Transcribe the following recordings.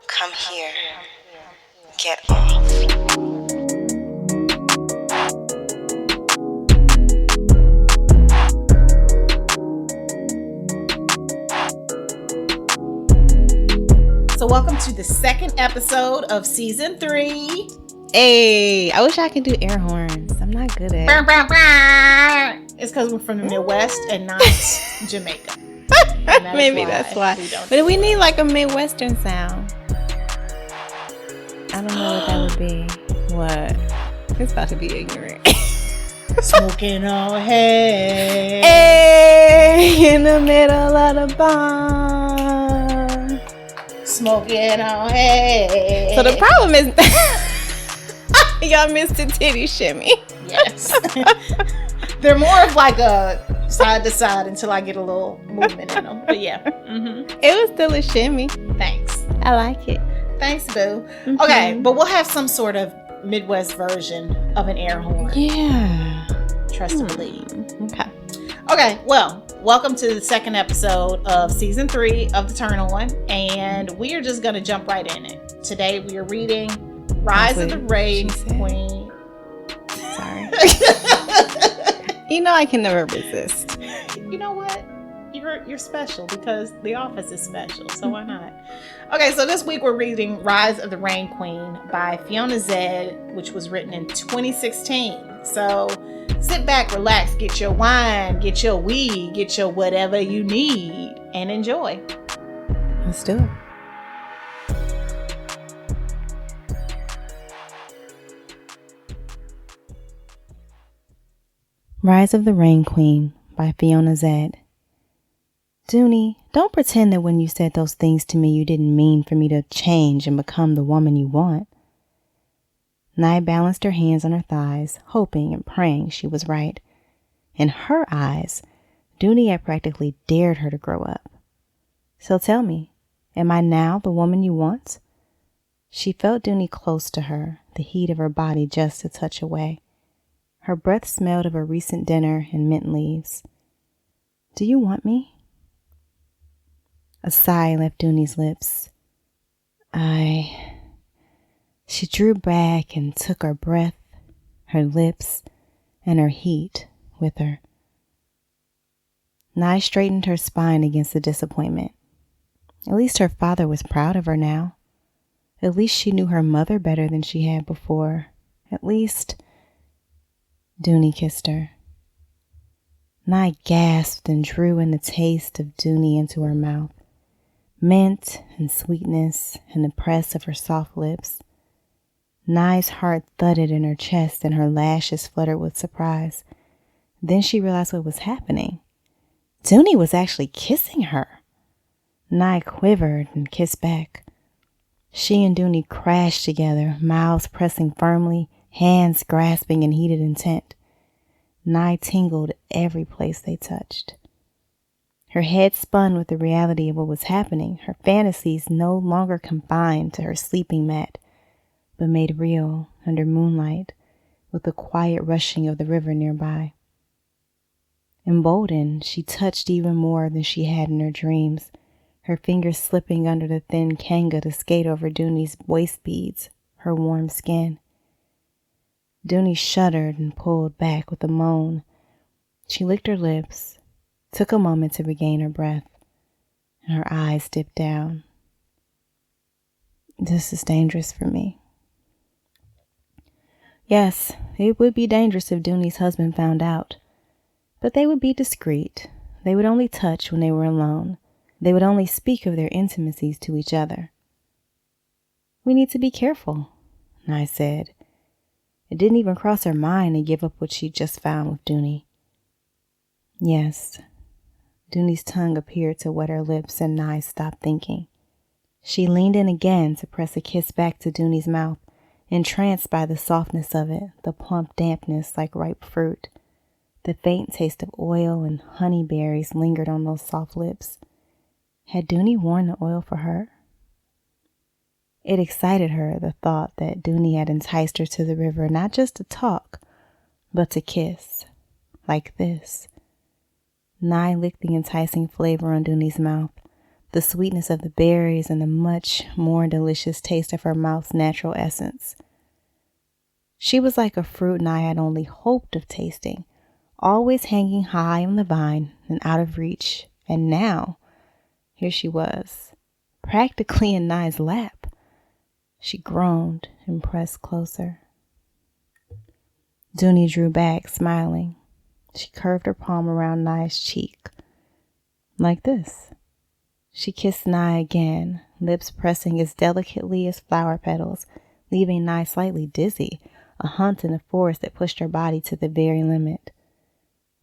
Come here. Get off. So welcome to the second episode of season 3. Hey, I wish I could do air horns. I'm not good at it. It's because we're from the Midwest and not Jamaica. Maybe that's why. But we need like a Midwestern sound. I don't know what that would be. What? It's about to be ignorant. Smoking on hay. Hey, in the middle of the barn. Smoking on hay. So the problem is y'all missed the titty shimmy. Yes. They're more of like a side to side until I get a little movement in them. But yeah. Mm-hmm. It was still a shimmy. Thanks. I like it. Thanks, boo. Mm-hmm. Okay, but we'll have some sort of Midwest version of an air horn. Yeah. Trust and believe. Okay, well, welcome to the second episode of season 3 of The Turn On, and we are just going to jump right in it. Today we are reading Rise of the Rain Queen. Sorry. You know I can never resist. You know what? You're special because The Office is special, so why not? Okay, so this week we're reading Rise of the Rain Queen by Fiona Zedde, which was written in 2016. So sit back, relax, get your wine, get your weed, get your whatever you need, and enjoy. Let's do it. Rise of the Rain Queen by Fiona Zedde. Dooney, don't pretend that when you said those things to me you didn't mean for me to change and become the woman you want. Nye balanced her hands on her thighs, hoping and praying she was right. In her eyes, Dooney had practically dared her to grow up. So tell me, am I now the woman you want? She felt Dooney close to her, the heat of her body just a touch away. Her breath smelled of a recent dinner and mint leaves. Do you want me? A sigh left Dooney's lips. She drew back and took her breath, her lips, and her heat with her. Nye straightened her spine against the disappointment. At least her father was proud of her now. At least she knew her mother better than she had before. At least... Dooney kissed her. Nye gasped and drew in the taste of Dooney into her mouth. Mint and sweetness and the press of her soft lips. Nye's heart thudded in her chest and her lashes fluttered with surprise. Then she realized what was happening. Dooney was actually kissing her. Nye quivered and kissed back. She and Dooney crashed together, mouths pressing firmly, hands grasping in heated intent. Nye tingled every place they touched. Her head spun with the reality of what was happening, her fantasies no longer confined to her sleeping mat, but made real under moonlight with the quiet rushing of the river nearby. Emboldened, she touched even more than she had in her dreams, her fingers slipping under the thin kanga to skate over Dooney's waist beads, her warm skin. Dooney shuddered and pulled back with a moan. She licked her lips, took a moment to regain her breath, and her eyes dipped down. This is dangerous for me. Yes, it would be dangerous if Dooney's husband found out. But they would be discreet. They would only touch when they were alone. They would only speak of their intimacies to each other. We need to be careful, Nye said. It didn't even cross her mind to give up what she'd just found with Dooney. Yes. Dooney's tongue appeared to wet her lips and Nye stopped thinking. She leaned in again to press a kiss back to Dooney's mouth, entranced by the softness of it, the plump dampness like ripe fruit. The faint taste of oil and honey berries lingered on those soft lips. Had Dooney worn the oil for her? It excited her, the thought that Dooney had enticed her to the river not just to talk, but to kiss, like this. Nye licked the enticing flavor on Dooney's mouth, the sweetness of the berries, and the much more delicious taste of her mouth's natural essence. She was like a fruit Nye had only hoped of tasting, always hanging high on the vine and out of reach. And now, here she was, practically in Nye's lap. She groaned and pressed closer. Dooney drew back, smiling. She curved her palm around Nye's cheek. Like this. She kissed Nye again, lips pressing as delicately as flower petals, leaving Nye slightly dizzy, a hunt in a forest that pushed her body to the very limit.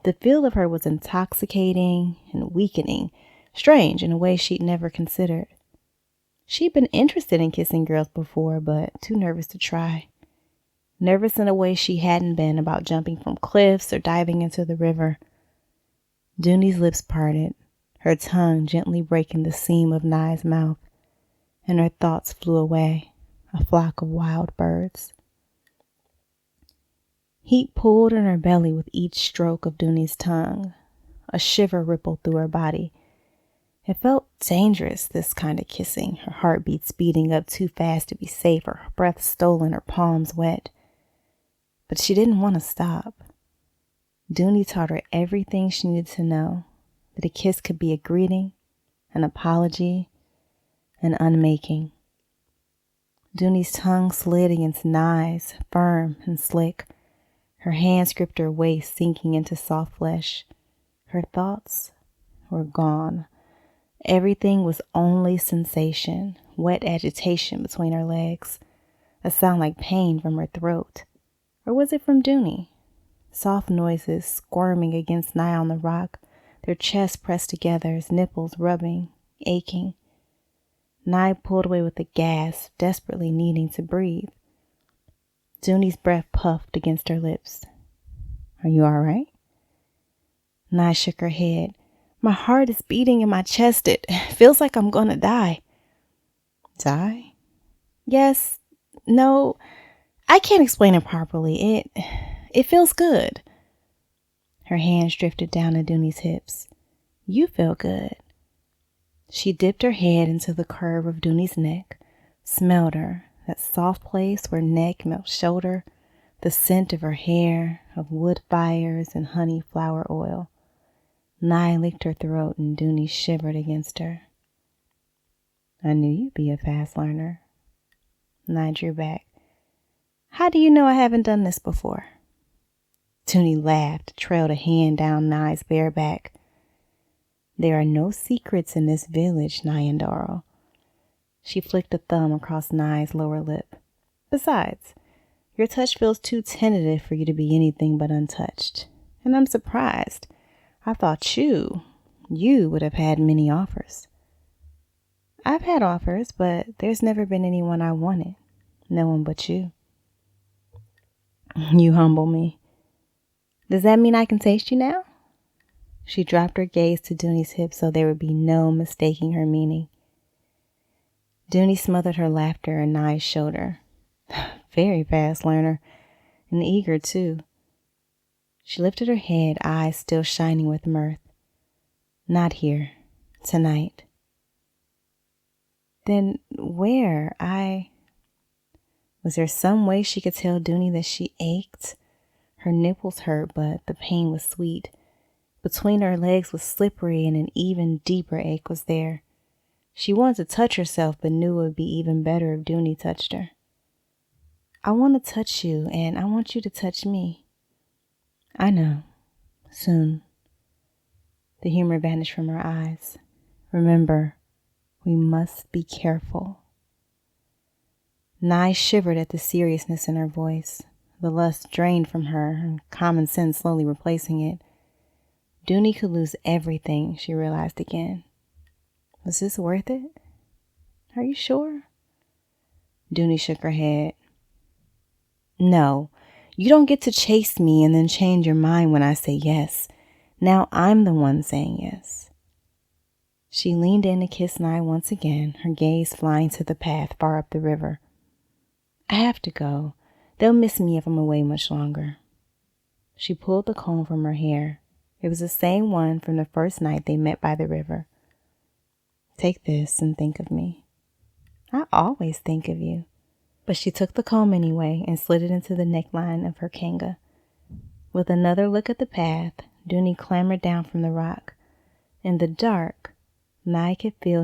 The feel of her was intoxicating and weakening, strange in a way she'd never considered. She'd been interested in kissing girls before, but too nervous to try. Nervous in a way she hadn't been about jumping from cliffs or diving into the river. Dooney's lips parted, her tongue gently breaking the seam of Nye's mouth, and her thoughts flew away, a flock of wild birds. Heat pulled in her belly with each stroke of Dooney's tongue. A shiver rippled through her body. It felt dangerous, this kind of kissing, her heartbeat speeding up too fast to be safe, her breath stolen, her palms wet. But she didn't want to stop. Dooney taught her everything she needed to know, that a kiss could be a greeting, an apology, an unmaking. Dooney's tongue slid against Nye's, firm and slick. Her hands gripped her waist, sinking into soft flesh. Her thoughts were gone. Everything was only sensation, wet agitation between her legs, a sound like pain from her throat. Or was it from Dooney? Soft noises squirming against Nye on the rock, their chests pressed together, his nipples rubbing, aching. Nye pulled away with a gasp, desperately needing to breathe. Dooney's breath puffed against her lips. Are you all right? Nye shook her head. My heart is beating in my chest. It feels like I'm gonna die. Die? Yes. No. I can't explain it properly. It feels good. Her hands drifted down to Dooney's hips. You feel good. She dipped her head into the curve of Dooney's neck, smelled her, that soft place where neck met shoulder, the scent of her hair, of wood fires and honey flower oil. Nye licked her throat and Dooney shivered against her. I knew you'd be a fast learner. Nye drew back. How do you know I haven't done this before? Dooney laughed, trailed a hand down Nye's bare back. There are no secrets in this village, Nyandaro. She flicked a thumb across Nye's lower lip. Besides, your touch feels too tentative for you to be anything but untouched. And I'm surprised. I thought you would have had many offers. I've had offers, but there's never been anyone I wanted. No one but you. You humble me. Does that mean I can taste you now? She dropped her gaze to Dooney's hips so there would be no mistaking her meaning. Dooney smothered her laughter on Nye's shoulder. Very fast learner, and eager too. She lifted her head, eyes still shining with mirth. Not here, tonight. Then where? Was there some way she could tell Dooney that she ached? Her nipples hurt, but the pain was sweet. Between her legs was slippery and an even deeper ache was there. She wanted to touch herself, but knew it would be even better if Dooney touched her. I want to touch you, and I want you to touch me. I know. Soon. The humor vanished from her eyes. Remember, we must be careful. Nye shivered at the seriousness in her voice, the lust drained from her, and common sense slowly replacing it. Dooney could lose everything, she realized again. Was this worth it? Are you sure? Dooney shook her head. No, you don't get to chase me and then change your mind when I say yes. Now I'm the one saying yes. She leaned in to kiss Nye once again, her gaze flying to the path far up the river. I have to go. They'll miss me if I'm away much longer. She pulled the comb from her hair. It was the same one from the first night they met by the river. Take this and think of me. I always think of you. But she took the comb anyway and slid it into the neckline of her kanga. With another look at the path, Dooney clambered down from the rock. In the dark, Nye could feel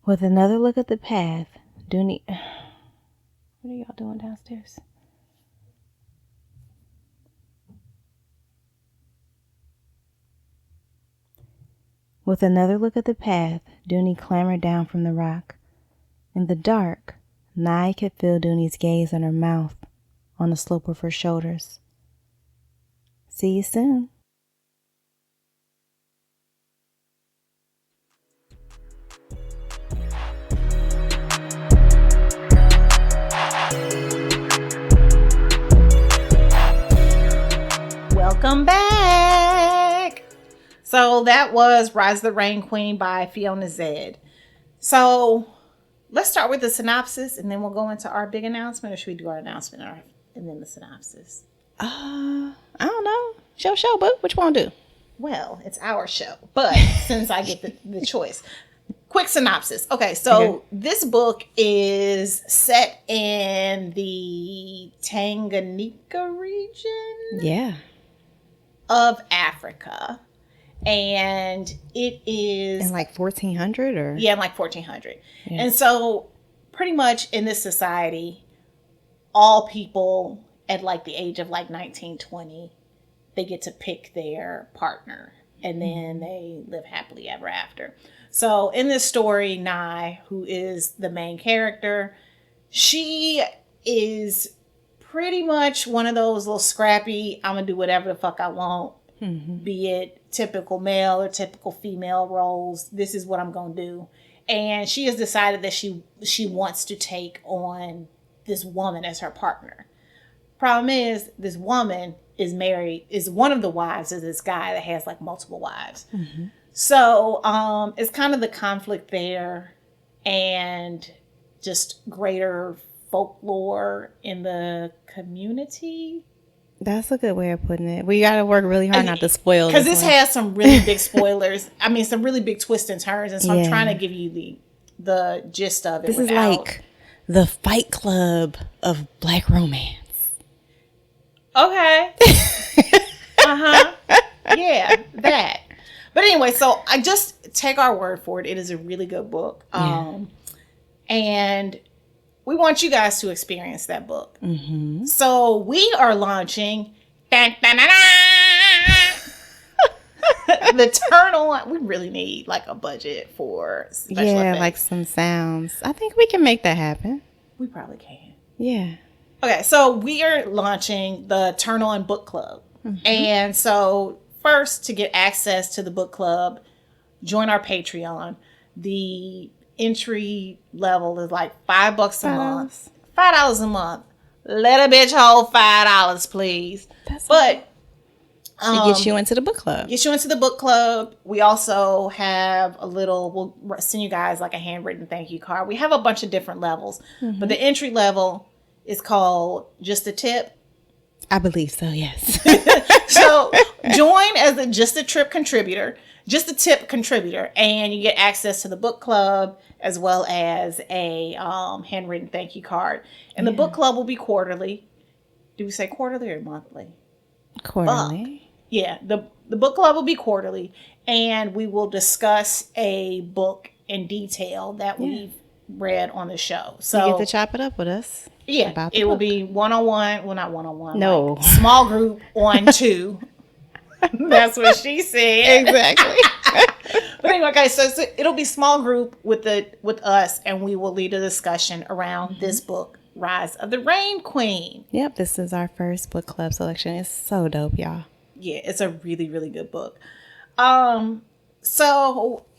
With another look at the path, Dooney... What are y'all doing downstairs? With another look at the path, Dooney clambered down from the rock. In the dark, Nye could feel Dooney's gaze on her mouth, on the slope of her shoulders. See you soon. Welcome back. So that was Rise of the Rain Queen by Fiona Zedde. So let's start with the synopsis and then we'll go into our big announcement, or should we do our announcement and then the synopsis? I don't know. Show, boo. What you want to do? Well, it's our show, but since I get the choice. Quick synopsis. Okay, so This book is set in the Tanganyika region of Africa. And it is... In like 1400 or? Yeah, in like 1400. Yeah. And so pretty much in this society, all people at like the age of like 19, 20, they get to pick their partner. And then they live happily ever after. So in this story, Nye, who is the main character, she is pretty much one of those little scrappy, I'm going to do whatever the fuck I want, be it typical male or typical female roles. This is what I'm going to do. And she has decided that she wants to take on this woman as her partner. Problem is, this woman is married, is one of the wives of this guy that has like multiple wives. So it's kind of the conflict there and just greater folklore in the community. That's a good way of putting it. We got to work really hard not to spoil it. Because this has some really big spoilers. I mean, some really big twists and turns. And so I'm trying to give you the gist of it. This is like the Fight Club of Black romance. Okay. Yeah, that. But anyway, so I just take our word for it. It is a really good book. And we want you guys to experience that book. So we are launching the turn on. We really need like a budget for special effects. Like some sounds. I think we can make that happen. We probably can. Yeah. Okay, so we are launching the Turn On Book Club. And so first, to get access to the book club, join our Patreon. The entry level is like $5 a month. $5 a month. Let a bitch hold $5, please. But it gets you into the book club. Get you into the book club. We also have we'll send you guys like a handwritten thank you card. We have a bunch of different levels. But the entry level is called Just a Tip. I believe so, yes. So join as a Just a Tip contributor, and you get access to the book club as well as a handwritten thank you card. And the book club will be quarterly. Do we say quarterly or monthly? Quarterly. Yeah, the book club will be quarterly, and we will discuss a book in detail that we've read on the show. So you get to chop it up with us. Yeah, it will be one-on-one. Well, not one-on-one. No. Like small group on 2. That's what she said. Exactly. But anyway, okay, so it'll be small group with us, and we will lead a discussion around this book, Rise of the Rain Queen. Yep, this is our first book club selection. It's so dope, y'all. Yeah, it's a really, really good book. So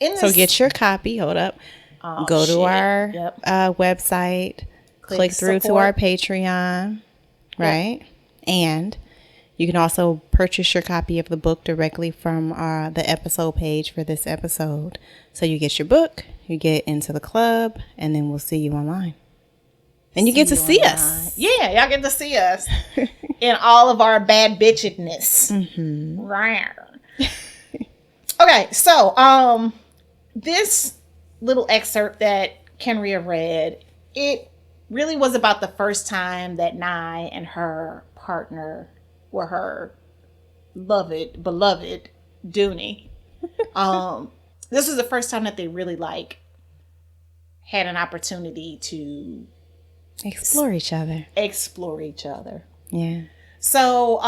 get your copy. Hold up. Go to our website. Click through to our Patreon. right? And you can also purchase your copy of the book directly from the episode page for this episode. So you get your book, you get into the club, and then we'll see you online. And you get to see us. Yeah, y'all get to see us in all of our bad bitchedness. Right. Okay, so this little excerpt that Kenrya read, it really was about the first time that Nye and her partner, or her beloved Dooney, this was the first time that they really had an opportunity to explore each other. Yeah. So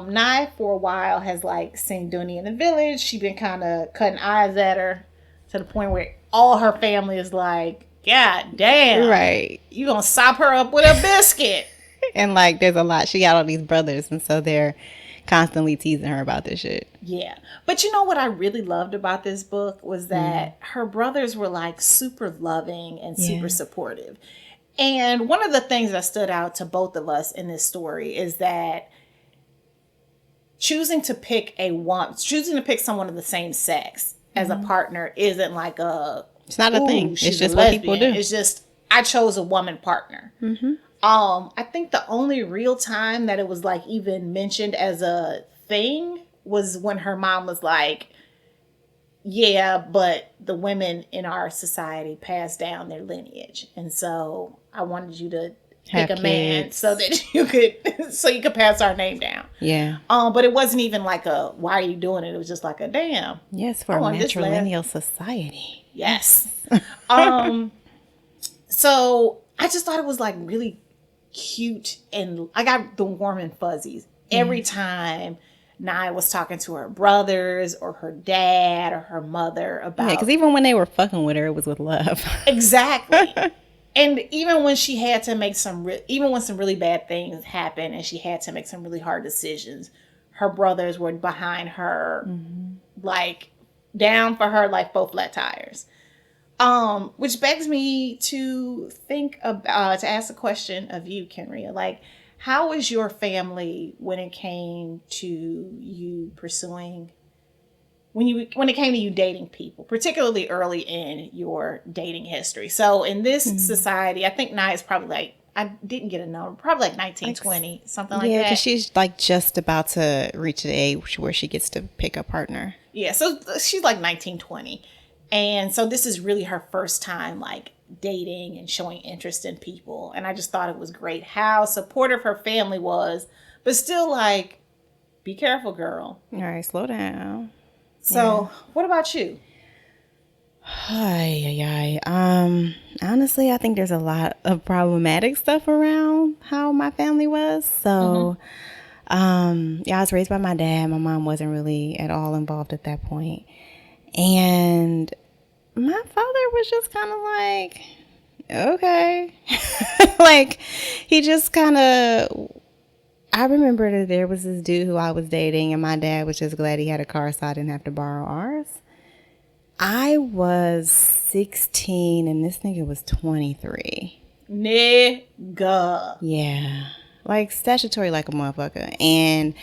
Nye for a while has seen Dooney in the village. She been kind of cutting eyes at her to the point where all her family is like, God damn, right, you gonna sop her up with a biscuit. And there's a lot, she got all these brothers, and so they're constantly teasing her about this shit. Yeah. But you know what I really loved about this book was that her brothers were super loving and super supportive. And one of the things that stood out to both of us in this story is that choosing to pick someone of the same sex as a partner isn't it's not a thing. It's just what people do. It's just, I chose a woman partner. I think the only real time that it was even mentioned as a thing was when her mom was like, yeah, but the women in our society pass down their lineage. And so I wanted you to pick a man so that you could pass our name down. Yeah. But it wasn't even a, why are you doing it? It was just a damn. Yes, for a matrilineal society. Yes. So I just thought it was really cute, and I got the warm and fuzzies every time Nye was talking to her brothers or her dad or her mother about. Yeah, because even when they were fucking with her, it was with love. Exactly. And even when she had to make even when some really bad things happened and she had to make some really hard decisions, her brothers were behind her, down for her like both flat tires. Which begs me to think about, to ask a question of you, Kenrya. How was your family when it came to you pursuing, when it came to you dating people, particularly early in your dating history? So in this society, I think Nye is probably I didn't get a number, probably 19, 20, something like that. Yeah, because she's just about to reach the age where she gets to pick a partner. Yeah, so she's 19, 20. And so this is really her first time dating and showing interest in people. And I just thought it was great how supportive her family was, but still be careful, girl. All right, slow down. So what about you? Honestly, I think there's a lot of problematic stuff around how my family was. So, I was raised by my dad. My mom wasn't really at all involved at that point. And my father was just kind of okay. He just kind of, I remember that there was this dude who I was dating, and my dad was just glad he had a car so I didn't have to borrow ours. I was 16 and this nigga was 23. Nigga. Yeah. Statutory like a motherfucker. And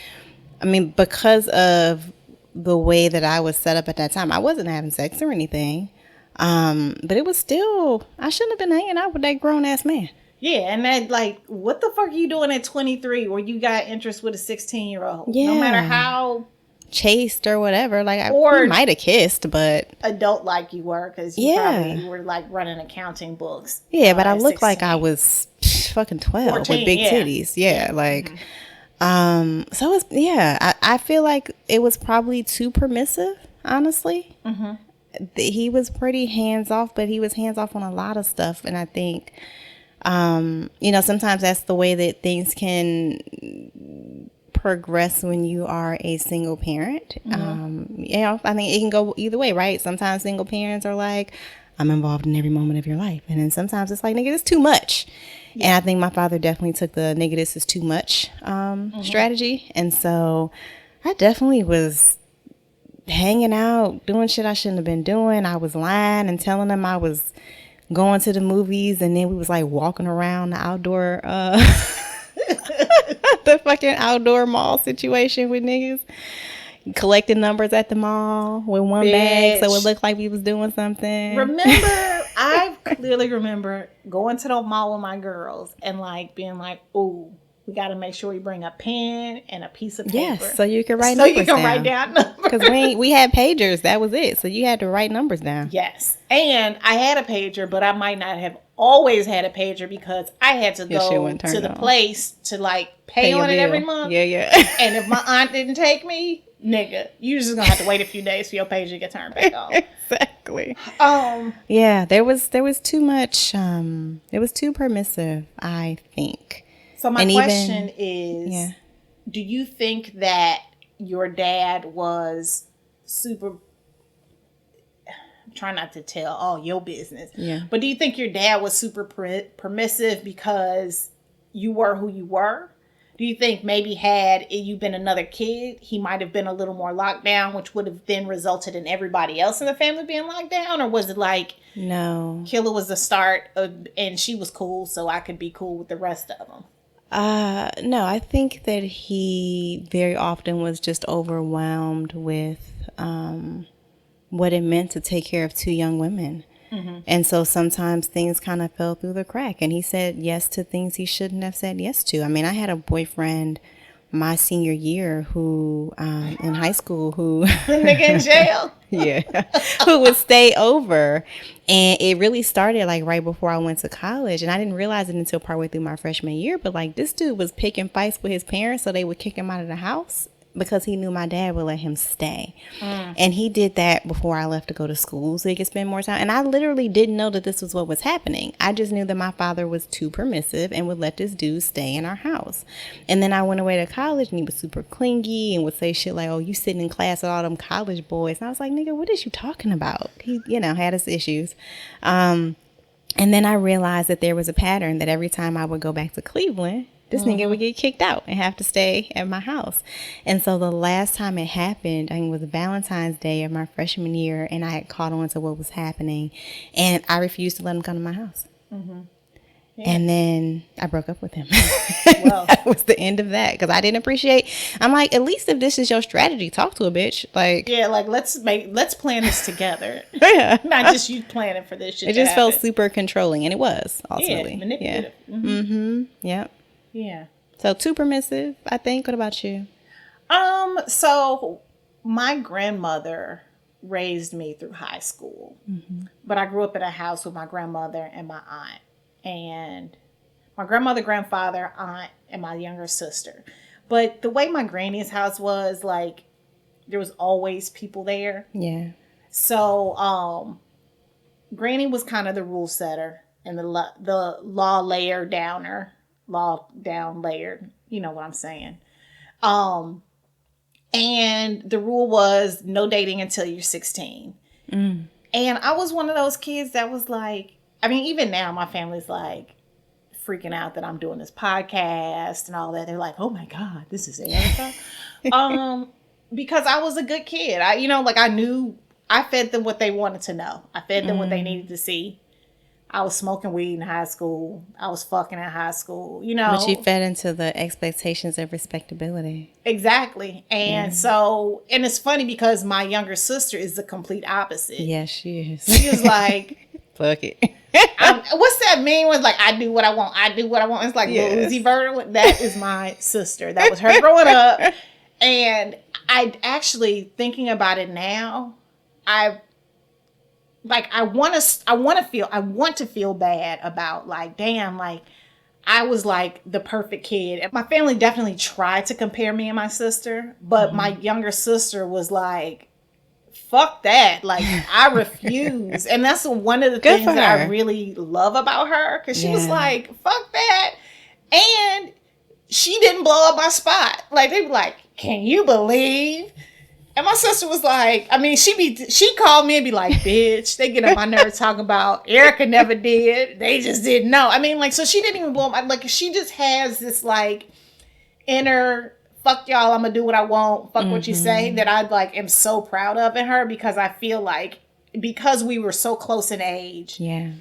I mean, because of the way that I was set up at that time, I wasn't having sex or anything. But it was still, I shouldn't have been hanging out with that grown ass man. Yeah, and that what the fuck are you doing at 23 where you got interest with a 16-year-old? Yeah. No matter how chaste or whatever, we might have kissed, but adult you were, because you probably were running accounting books. Yeah, but I looked like I was fucking 12 14, with big titties. Yeah, so it's, I feel like it was probably too permissive, honestly. He was pretty hands off, but he was hands off on a lot of stuff, and I think sometimes that's the way that things can progress when you are a single parent. I think it can go either way, right? Sometimes single parents are I'm involved in every moment of your life, and then sometimes it's nigga, it's too much. And I think my father definitely took the nigga, this is too much strategy, and so I definitely was hanging out, doing shit I shouldn't have been doing. I was lying and telling them I was going to the movies, and then we was walking around the outdoor walked in outdoor mall situation with niggas? Collecting numbers at the mall with one bag so it looked like we was doing something. Remember, I clearly remember going to the mall with my girls and like being like, "Ooh, we got to make sure we bring a pen and a piece of paper." Yes, so you can write numbers down. Write down numbers. Because we had pagers. That was it. So you had to write numbers down. Yes. And I had a pager, but I might not have always had a pager because I had to go to the place to like pay on it every month. Yeah. And if my aunt didn't take me, nigga, you just gonna have to wait a few days for your pager to get turned back on. Exactly. Yeah, there was too much. It was too permissive, I think. So my question is, do you think that your dad was super? I'm trying not to tell all your business. Yeah. But do you think your dad was super permissive because you were who you were? Do you think maybe had you been another kid, he might have been a little more locked down, which would have then resulted in everybody else in the family being locked down? Or was it like, no, Killa was the start and she was cool, so I could be cool with the rest of them? No, I think that he very often was just overwhelmed with what it meant to take care of two young women. Mm-hmm. And so sometimes things kind of fell through the crack, and he said yes to things he shouldn't have said yes to. I mean, I had a boyfriend my senior year who in high school who nigga in jail. Yeah, who would stay over, and it really started like right before I went to college, and I didn't realize it until partway through my freshman year. But like this dude was picking fights with his parents, so they would kick him out of the house because he knew my dad would let him stay. And he did that before I left to go to school so he could spend more time. And I literally didn't know that this was what was happening. I just knew that my father was too permissive and would let this dude stay in our house. And then I went away to college and he was super clingy and would say shit like, "Oh, you sitting in class with all them college boys." And I was like, "Nigga, what is you talking about?" He, had his issues. And then I realized that there was a pattern that every time I would go back to Cleveland, this nigga would get kicked out and have to stay at my house. And so the last time it happened, I think it was Valentine's Day of my freshman year, and I had caught on to what was happening, and I refused to let him come to my house. Mm-hmm. Yeah. And then I broke up with him. Well, that was the end of that because I didn't appreciate. I'm like, at least if this is your strategy, talk to a bitch. Like, yeah, like let's plan this together. Yeah, not just you planning for this shit. It just felt super controlling, and it was ultimately. Yeah, manipulative. Yeah. Mm-hmm. Yep. Yeah. So too permissive, I think. What about you? So my grandmother raised me through high school, but I grew up in a house with my grandmother and my aunt, and my grandmother, grandfather, aunt, and my younger sister. But the way my granny's house was, like, there was always people there. Yeah. So, Granny was kind of the rule setter and the law down layer. You know what I'm saying? And the rule was no dating until you're 16. And I was one of those kids that was like, I mean, even now my family's like freaking out that I'm doing this podcast and all that. They're like, "Oh my God, this is Erica." Because I was a good kid. I fed them what they wanted to know. I fed them what they needed to see. I was smoking weed in high school. I was fucking in high school, But you fed into the expectations of respectability. Exactly. And so, and it's funny because my younger sister is the complete opposite. Yes, she is. She was like, fuck it. What's that mean? Was like, I do what I want. I do what I want. It's like Lil Uzi Vert. That is my sister. That was her growing up. And I actually, thinking about it now, I want to feel bad about, like, damn, like I was like the perfect kid. My family definitely tried to compare me and my sister, but my younger sister was like, fuck that. Like, I refuse. And that's one of the things that I really love about her. Cause she was like, fuck that. And she didn't blow up my spot. Like, they were like, can you believe? And my sister was like, I mean, she called me and be like, bitch, they get on my nerves talking about Erica never did. They just didn't know. I mean, like, so she didn't even blow my, like, she just has this like inner, fuck y'all, I'm gonna do what I want, fuck what you say, that I like am so proud of in her, because I feel like because we were so close in age. Yeah.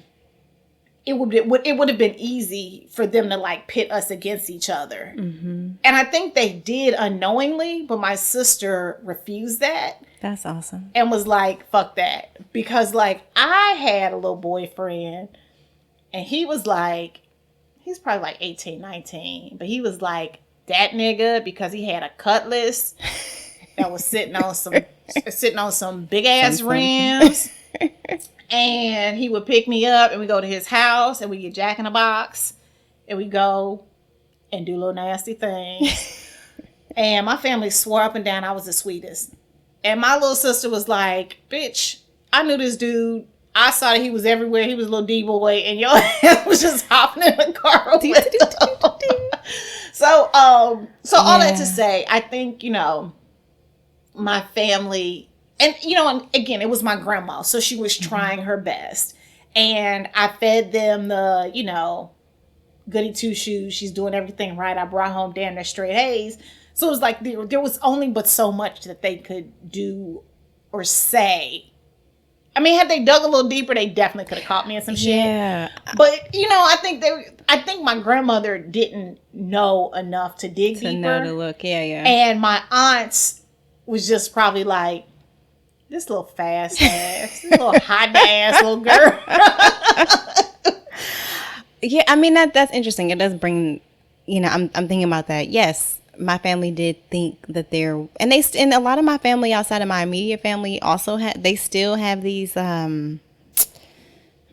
it would have been easy for them to like pit us against each other. Mm-hmm. And I think they did unknowingly, but my sister refused that. That's awesome. And was like, fuck that. Because like I had a little boyfriend and he was like, he's probably like 18, 19, but he was like that nigga because he had a Cutlass that was sitting on some big ass rims. And he would pick me up and we go to his house and we get Jack in the Box and we go and do little nasty things. And my family swore up and down I was the sweetest. And my little sister was like, bitch, I knew this dude. I saw that he was everywhere. He was a little D-boy and your ass was just hopping in the car with him. So all that to say, I think, you know, my family... And, you know, and again, it was my grandma. So she was trying her best. And I fed them the, you know, goody two shoes. She's doing everything right. I brought home damn near straight A's. So it was like there was only but so much that they could do or say. I mean, had they dug a little deeper, they definitely could have caught me in some shit. Yeah. But, you know, I think my grandmother didn't know enough to dig deeper. To know to look. Yeah. And my aunts was just probably like, this little fast ass, this little hot ass little girl. Yeah, I mean that's interesting. It does bring, you know, I'm thinking about that. Yes, my family did think that and a lot of my family outside of my immediate family also still have these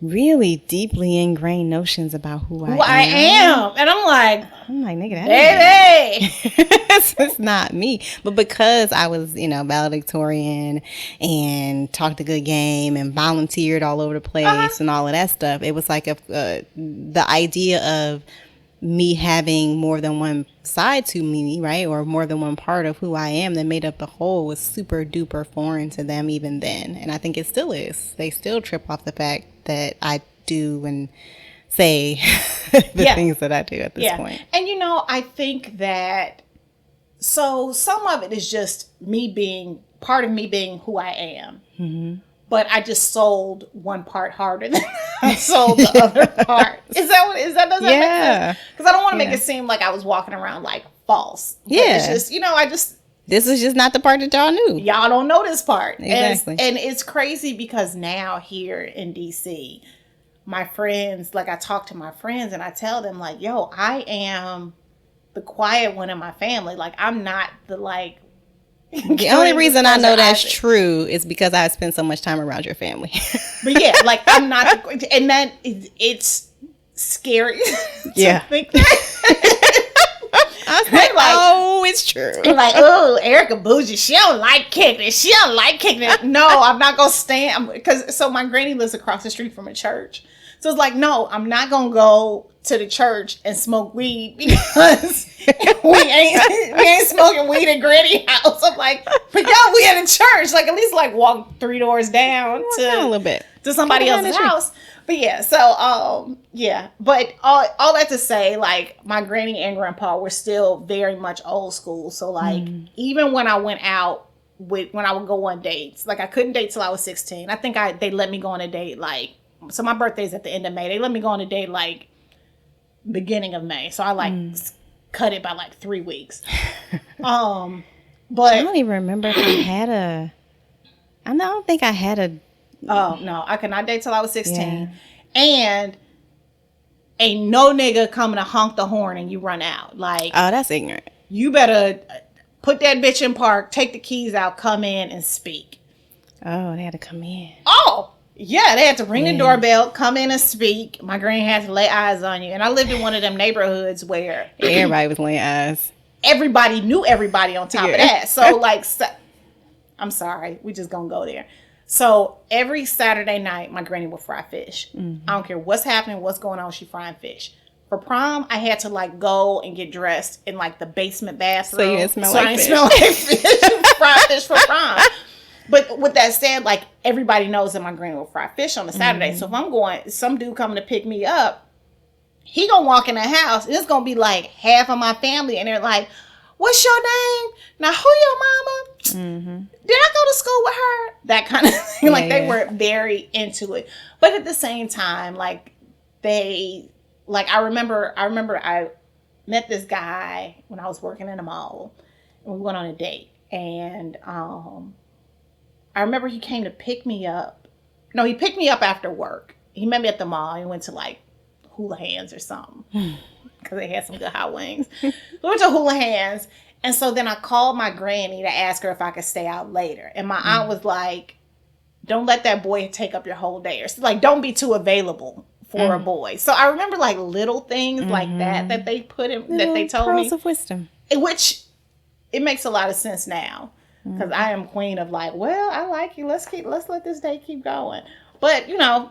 really deeply ingrained notions about who I am. And I'm like, nigga, baby, it's not me. But because I was, you know, valedictorian and talked a good game and volunteered all over the place and all of that stuff, it was like the idea of me having more than one side to me, right, or more than one part of who I am that made up the whole was super duper foreign to them even then. And I think it still is. They still trip off the fact that I do and say the things that I do at this point. And you know, I think that so some of it is just me being part of me being who I am. Mm-hmm. But I just sold one part harder than I sold the other part. Does that make sense? Because I don't want to make it seem like I was walking around like false. But it's just, you know, this is just not the part that y'all knew. Y'all don't know this part. Exactly. And it's crazy because now here in DC, my friends, like I talk to my friends and I tell them like, yo, I am the quiet one in my family. Like I'm not the like. The only reason I know that's true is because I spend so much time around your family. But yeah, like I'm not, and that it's scary to think that. I was like, oh, it's true. Like, oh, Erica bougie. She don't like kicking it. She don't like kicking it. No, I'm not going to stand. So my granny lives across the street from a church. So it's like, no, I'm not going to go to the church and smoke weed because we ain't smoking weed at Granny house. I'm like, but yo, we at a church. Like, at least like walk 3 doors down to a little bit to somebody else's house. But yeah, so yeah. But all that to say, like my granny and grandpa were still very much old school. So like even when I went out when I would go on dates, like I couldn't date till I was 16. I think they let me go on a date like, so my birthday's at the end of May. They let me go on a date like beginning of May. So I like cut it by like 3 weeks. But I don't even remember if I don't think I had a. Oh no, I could not date till I was 16. Yeah. And ain't no nigga coming to honk the horn and you run out. Like, oh, that's ignorant. You better put that bitch in park, take the keys out, come in and speak. Oh, they had to come in. Oh, yeah, they had to ring the doorbell, come in and speak. My granny had to lay eyes on you. And I lived in one of them neighborhoods where everybody was laying eyes. Everybody knew everybody on top of that. So like, I'm sorry, we just gonna go there. So every Saturday night, my granny would fry fish. Mm-hmm. I don't care what's happening, what's going on, she frying fish. For prom, I had to like go and get dressed in like the basement bathroom. So you didn't smell like fish. Smell like fish. Fry fish for prom. But with that said, like everybody knows that my granny will fry fish on a Saturday. Mm-hmm. So if I'm going, some dude coming to pick me up, he gonna walk in the house. And it's gonna be like half of my family, and they're like, "What's your name? Now who your mama? Mm-hmm. Did I go to school with her?" That kind of thing. Like they were very into it. But at the same time, like they, like, I remember I met this guy when I was working in a mall, and we went on a date. And I remember he came to pick me up. No, he picked me up after work. He met me at the mall. He went to like Hula Hands or something because they had some good hot wings. We went to Hula Hands. And so then I called my granny to ask her if I could stay out later. And my aunt was like, don't let that boy take up your whole day. Or like, don't be too available for a boy. So I remember like little things like that they put in, little that they told pearls me. Of wisdom. Which it makes a lot of sense now. Because I am queen of like, well, I like you. Let's let this day keep going. But, you know,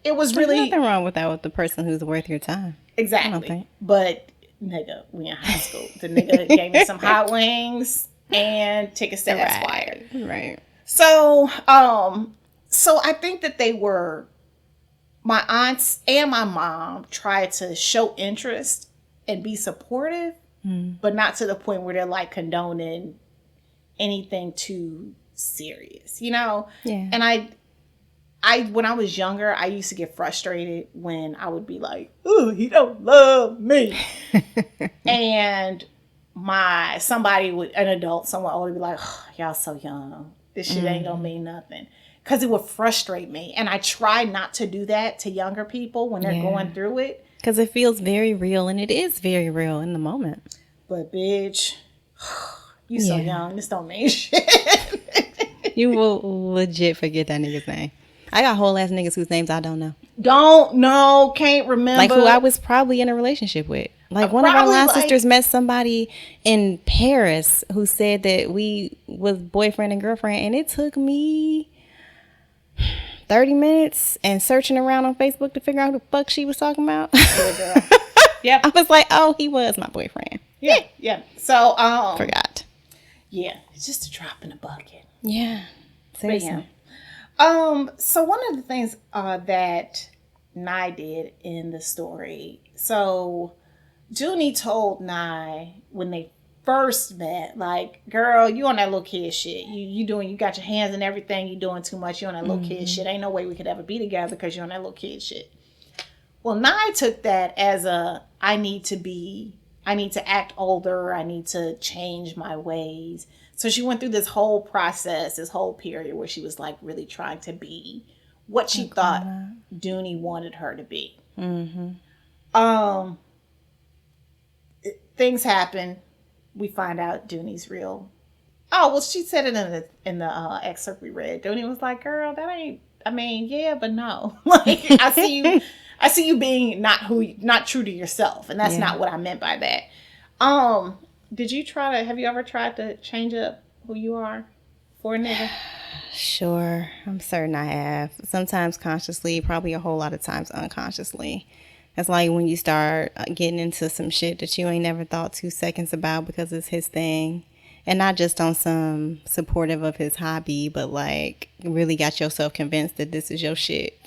it was really... There's nothing wrong with that with the person who's worth your time. Exactly. I don't think. But, nigga, we in high school. The nigga gave me some hot wings and tickets to Esquire. Right. So, so I think that they were... My aunts and my mom tried to show interest and be supportive, but not to the point where they're like condoning anything too serious, you know? Yeah. And I when I was younger, I used to get frustrated when I would be like, "Ooh, he don't love me," and an adult, someone would be like, oh, "Y'all so young. This shit ain't gonna mean nothing," because it would frustrate me. And I try not to do that to younger people when they're going through it, because it feels very real, and it is very real in the moment. But bitch, you so young. This don't mean shit. You will legit forget that nigga's name. I got whole ass niggas whose names I don't know. Don't know, can't remember. Like who I was probably in a relationship with. Like one of our line sisters met somebody in Paris who said that we was boyfriend and girlfriend, and it took me 30 minutes and searching around on Facebook to figure out who the fuck she was talking about. Yeah. I was like, oh, he was my boyfriend. Yeah. So forgot. Yeah, it's just a drop in the bucket. Yeah. Seriously. So one of the things that Nye did in the story, so Junie told Nye when they first met, like, girl, you on that little kid shit. You got your hands in everything. You doing too much. You on that little kid shit. Ain't no way we could ever be together because you're on that little kid shit. Well, Nye took that as I need to act older. I need to change my ways. So she went through this whole process, this whole period where she was like really trying to be what she thought Dooney wanted her to be. Things happen. We find out Dooney's real. Oh, well, she said it in the excerpt we read. Dooney was like, girl, that ain't, I mean, yeah, but no. Like, I see you being not true to yourself. And that's not what I meant by that. Have you ever tried to change up who you are for a nigga? Sure. I'm certain I have. Sometimes consciously, probably a whole lot of times unconsciously. It's like when you start getting into some shit that you ain't never thought 2 seconds about because it's his thing. And not just on some supportive of his hobby, but like really got yourself convinced that this is your shit.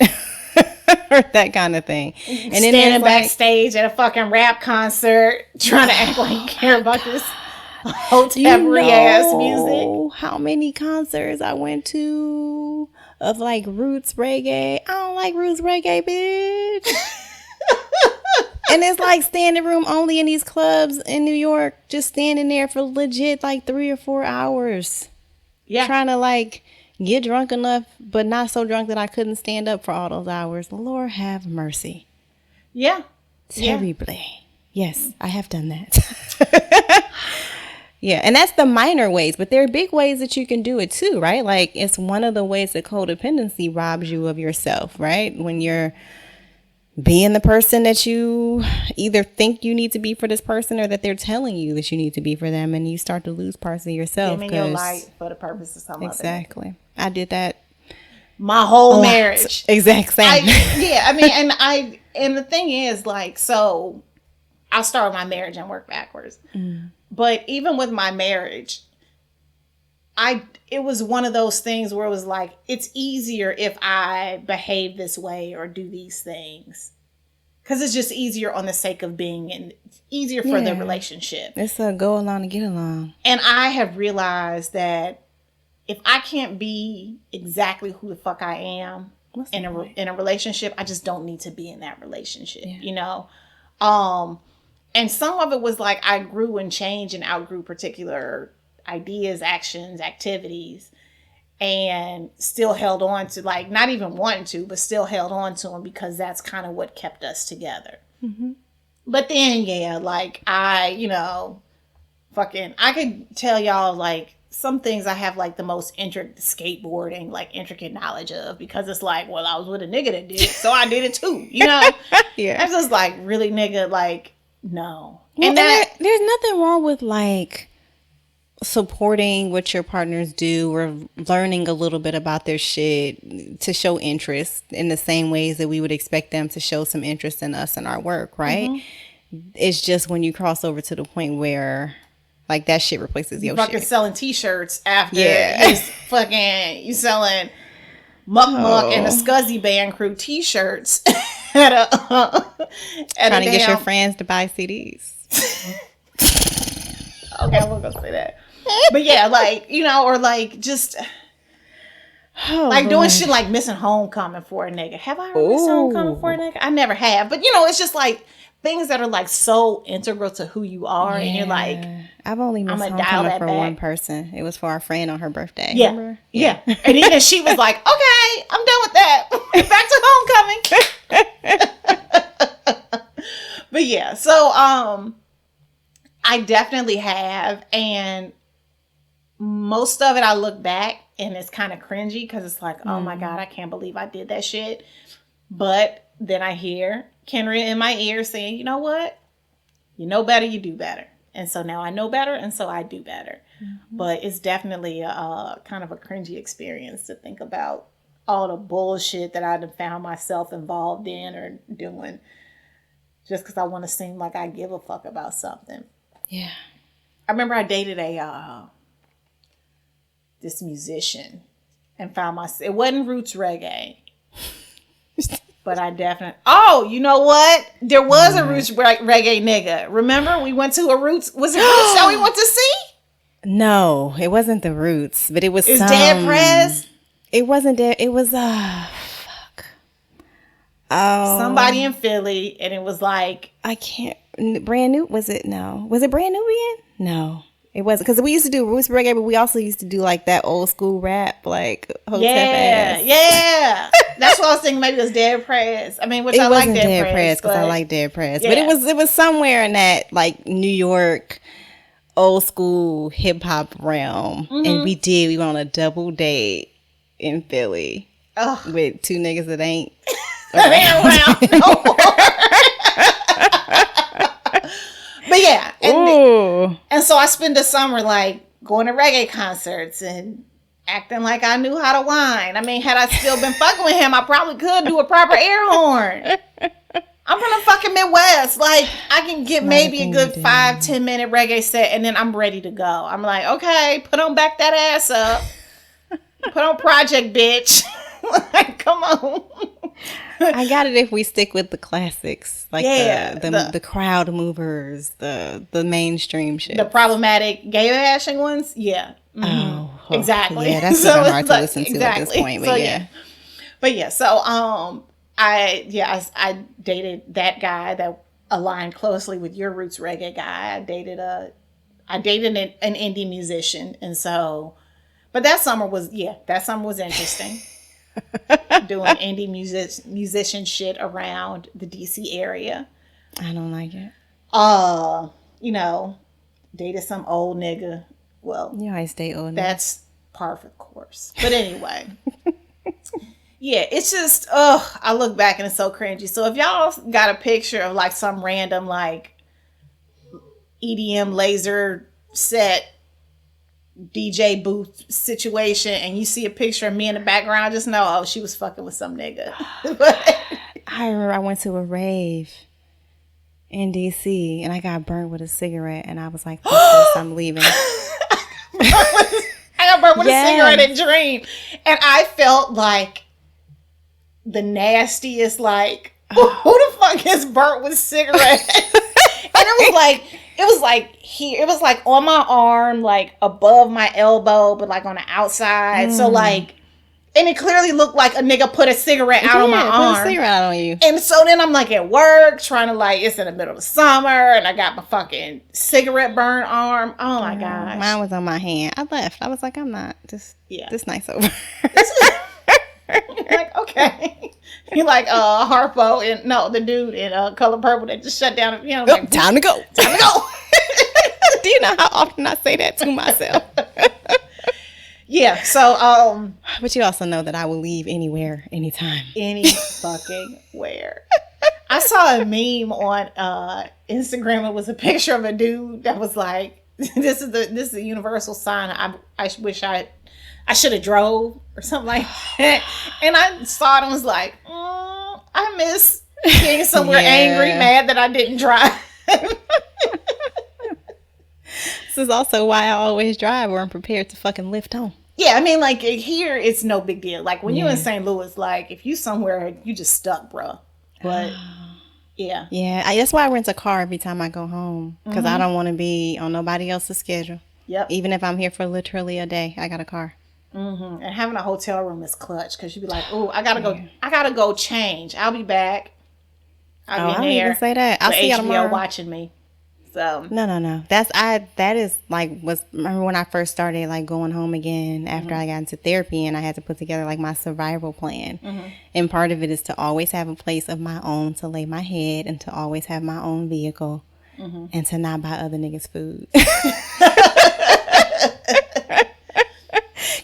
Or that kind of thing. And then standing backstage at a fucking rap concert trying to act like you care about this hotel ass music. How many concerts I went to of like roots reggae? I don't like roots reggae, bitch. And it's like standing room only in these clubs in New York, just standing there for legit like 3 or 4 hours. Yeah. Trying to like get drunk enough, but not so drunk that I couldn't stand up for all those hours. Lord have mercy. Yeah. Terribly. Yes, I have done that. Yeah, and that's the minor ways, but there are big ways that you can do it too, right? Like it's one of the ways that codependency robs you of yourself, right? When you're being the person that you either think you need to be for this person or that they're telling you that you need to be for them, and you start to lose parts of yourself. Dimming your light for the purpose of some Exactly. I did that my whole marriage. Exact same. And the thing is, like, so I'll start with my marriage and work backwards. But even with my marriage, it was one of those things where it was like, it's easier if I behave this way or do these things. Because it's just easier on the sake of being easier for the relationship. It's a go along to get along. And I have realized that if I can't be exactly who the fuck I am, in a relationship. I just don't need to be in that relationship, Yeah. you know? And some of it was like I grew and changed and outgrew particular ideas, actions, activities, and still held on to, like, not even wanting to, but still held on to them because that's kind of what kept us together. Mm-hmm. But then, yeah, like I could tell y'all like some things I have like the most skateboarding, like intricate knowledge of, because it's like, well, I was with a nigga that did it, so I did it too, you know? Yeah. I'm just like, really, nigga, like, no. Well, and that, there's nothing wrong with like supporting what your partners do or learning a little bit about their shit to show interest in the same ways that we would expect them to show some interest in us and our work, right? Mm-hmm. It's just when you cross over to the point where like that shit replaces your fucking shit. selling t-shirts after you selling Muck and the Scuzzy Band Crew t-shirts trying to get your friends to buy CDs. Okay, I won't go say that. But yeah, like, you know, or like just doing shit like missing homecoming for a nigga. Have I ever missed homecoming for a nigga? I never have. But you know, it's just like things that are like so integral to who you are, and you're like, I've only missed homecoming for one person. It was for our friend on her birthday. Yeah. Remember? Yeah. And even she was like, okay, I'm done with that. Back to homecoming. But yeah, so I definitely have, and most of it I look back and it's kind of cringy because it's like, oh my God, I can't believe I did that shit. But then I hear Kenrya in my ear saying, you know what? You know better, you do better. And so now I know better, and so I do better. Mm-hmm. But it's definitely a kind of a cringy experience to think about all the bullshit that I'd have found myself involved in or doing just because I want to seem like I give a fuck about something. Yeah. I remember I dated this musician and found myself, it wasn't roots reggae. But I definitely, you know what? There was a roots reggae nigga. Remember we went to a roots, was it roots that we went to see? No, it wasn't the Roots, but it was Dead Prez? It wasn't Dead, it was, fuck. Oh. Somebody in Philly, and it was like. I can't, Brand New, was it? No. Was it Brand Nubian? No. It wasn't, because we used to do roots reggae, but we also used to do like that old school rap, like Hotep ass. Yeah. That's what I was thinking. Maybe it was Dead Prez. I mean, which I like Dead Prez because I like Dead Prez, yeah. But it was somewhere in that like New York old school hip hop realm, and we went on a double date in Philly with two niggas that ain't around no more. But yeah, and so I spent the summer like going to reggae concerts and acting like I knew how to whine. I mean, had I still been fucking with him, I probably could do a proper air horn. I'm from the fucking Midwest. Like, I can get maybe a good 5-10 minute reggae set, and then I'm ready to go. I'm like, okay, put on Back That Ass Up. Put on Project, bitch. Like, come on. I got it if we stick with the classics, like the crowd movers, the mainstream shit, the problematic gay bashing ones. Yeah, mm-hmm. Exactly. Yeah, that's so hard to listen to at this point. But so, yeah. So I dated that guy that aligned closely with your roots reggae guy. I dated an indie musician, and so, but that summer was interesting. Doing indie musician shit around the DC area. I don't like it. Dated some old nigga. Well, you always stay old. That's par for the course. But anyway, yeah, it's just I look back and it's so cringy. So if y'all got a picture of like some random like EDM laser set DJ booth situation and you see a picture of me in the background, just know, she was fucking with some nigga. I remember I went to a rave in DC and I got burnt with a cigarette and I was like, fuck this, I'm leaving. I got burnt with a cigarette in Dream, and I felt like the nastiest, like, who the fuck is burnt with cigarettes? And it was like here, it was like on my arm, like above my elbow, but like on the outside. So like And it clearly looked like a nigga put a cigarette out on my arm. Put a cigarette out on you. And so then I'm like at work trying to like, it's in the middle of summer and I got my fucking cigarette burn arm. Oh my gosh. Mine was on my hand. I left. I was like, I'm not. This night's over. Like, okay. He like Harpo and no, the dude in Color Purple that just shut down the piano. Like, time to go. Time to go. Do you know how often I say that to myself? Yeah, so but you also know that I will leave anywhere, anytime. Any fucking where. I saw a meme on Instagram. It was a picture of a dude that was like, this is a universal sign. I wish I should have drove or something like that. And I saw it and was like, I miss being somewhere angry, mad that I didn't drive. This is also why I always drive where I'm prepared to fucking lift home. Yeah, I mean, like, here, it's no big deal. Like, when you're in St. Louis, like, if you somewhere, you just stuck, bro. But, yeah. Yeah, that's why I rent a car every time I go home. Because I don't want to be on nobody else's schedule. Yep. Even if I'm here for literally a day, I got a car. And having a hotel room is clutch. Because you'd be like, oh, I gotta go change. I'll be back. I'll be in there. I didn't even say that. I'll see you tomorrow. watching me. So No. That is like remember when I first started like going home again after I got into therapy and I had to put together like my survival plan. And part of it is to always have a place of my own to lay my head and to always have my own vehicle and to not buy other niggas food.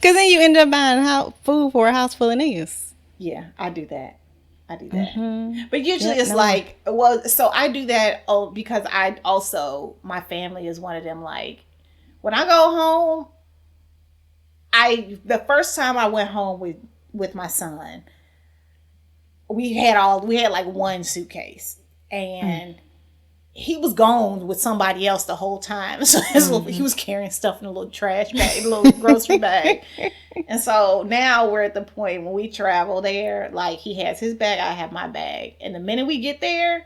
Cause then you end up buying food for a house full of niggas. Yeah, I do that. But usually it's like, well, so I do that because my family is one of them, like, when I go home, the first time I went home with my son, we had like one suitcase and he was gone with somebody else the whole time. So he was carrying stuff in a little trash bag, a little grocery bag. And so now we're at the point when we travel there, like he has his bag, I have my bag. And the minute we get there,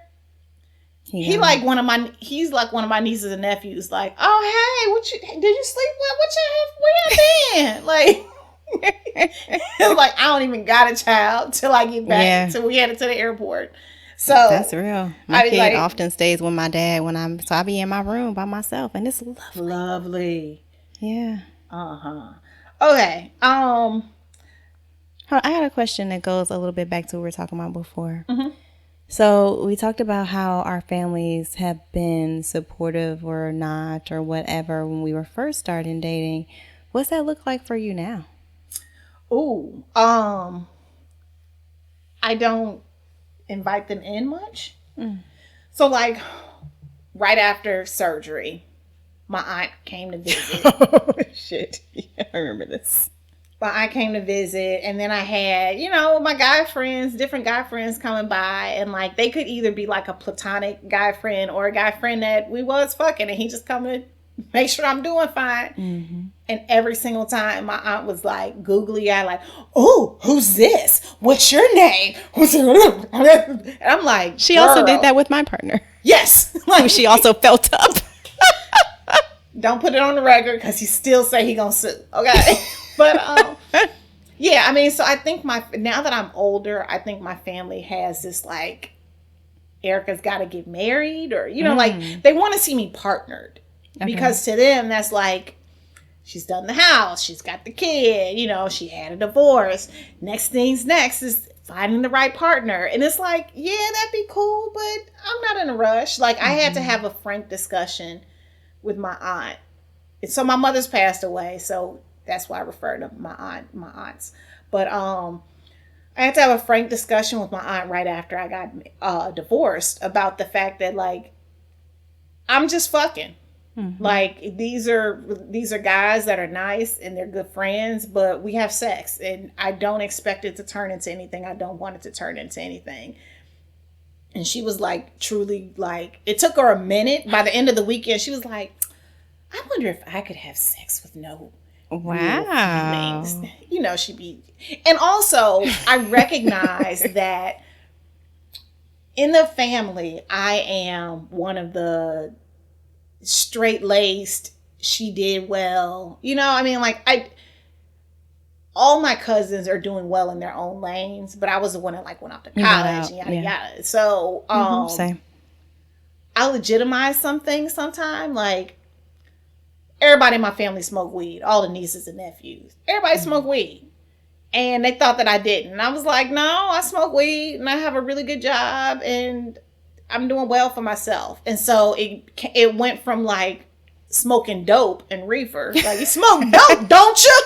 he's like one of my nieces and nephews, like, oh, hey, did you sleep well? Where you been? Like, I don't even got a child till I get back. So we headed to the airport. So that's real. My kid often stays with my dad so I be in my room by myself and it's lovely. Yeah. Okay. I had a question that goes a little bit back to what we were talking about before. So we talked about how our families have been supportive or not or whatever when we were first starting dating. What's that look like for you now? Ooh, I don't invite them in much. So like right after surgery, my aunt came to visit. Oh shit. Yeah, I remember this. My aunt came to visit and then I had, my different guy friends coming by and like they could either be like a platonic guy friend or a guy friend that we was fucking and he just come to make sure I'm doing fine. And every single time my aunt was like googly eyed, like, oh, who's this? What's your name? And I'm like, she also did that with my partner. Yes. Like, she also felt up. Don't put it on the record because he still say he gonna sue. Okay. But yeah, I mean, so I think now that I'm older, I think my family has this like, Erica's got to get married or, like they want to see me partnered. Because to them, that's like, she's done the house, she's got the kid, she had a divorce. Next is finding the right partner. And it's like, yeah, that'd be cool, but I'm not in a rush. Like, I had to have a frank discussion with my aunt. And so my mother's passed away, so that's why I refer to my aunts. But I had to have a frank discussion with my aunt right after I got divorced about the fact that, like, I'm just fucking. Like, these are guys that are nice and they're good friends, but we have sex and I don't expect it to turn into anything. I don't want it to turn into anything. And she was like, truly, like, it took her a minute. By the end of the weekend, she was like, I wonder if I could have sex with no feelings. She'd be, and also I recognize that in the family, I am one of the straight-laced, she did well, I mean, like, all my cousins are doing well in their own lanes, but I was the one that like went off to college and yada yada. So Same. I legitimize some things sometimes. Like, everybody in my family smoke weed, all the nieces and nephews. Everybody smoke weed. And they thought that I didn't. And I was like, no, I smoke weed and I have a really good job and I'm doing well for myself. And so it went from like smoking dope and reefer, like, you smoke dope, don't you?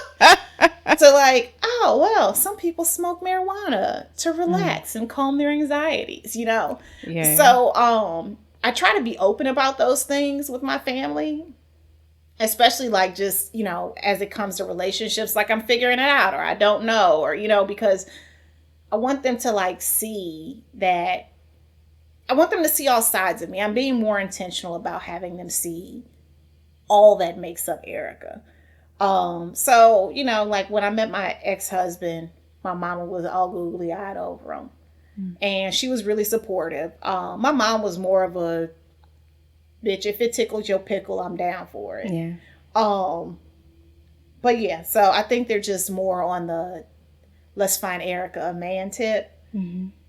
To like, oh, well, some people smoke marijuana to relax and calm their anxieties, you know? Yeah. So I try to be open about those things with my family. Especially like just, you know, as it comes to relationships, like I'm figuring it out or I don't know, or, you know, because I want them to like see that, I want them to see all sides of me. I'm being more intentional about having them see all that makes up Erica. So, you know, like when I met my ex-husband, my mama was all googly eyed over him and she was really supportive. My mom was more of a, bitch, if it tickles your pickle, I'm down for it. Yeah. But yeah, so I think they're just more on the let's find Erica a man tip.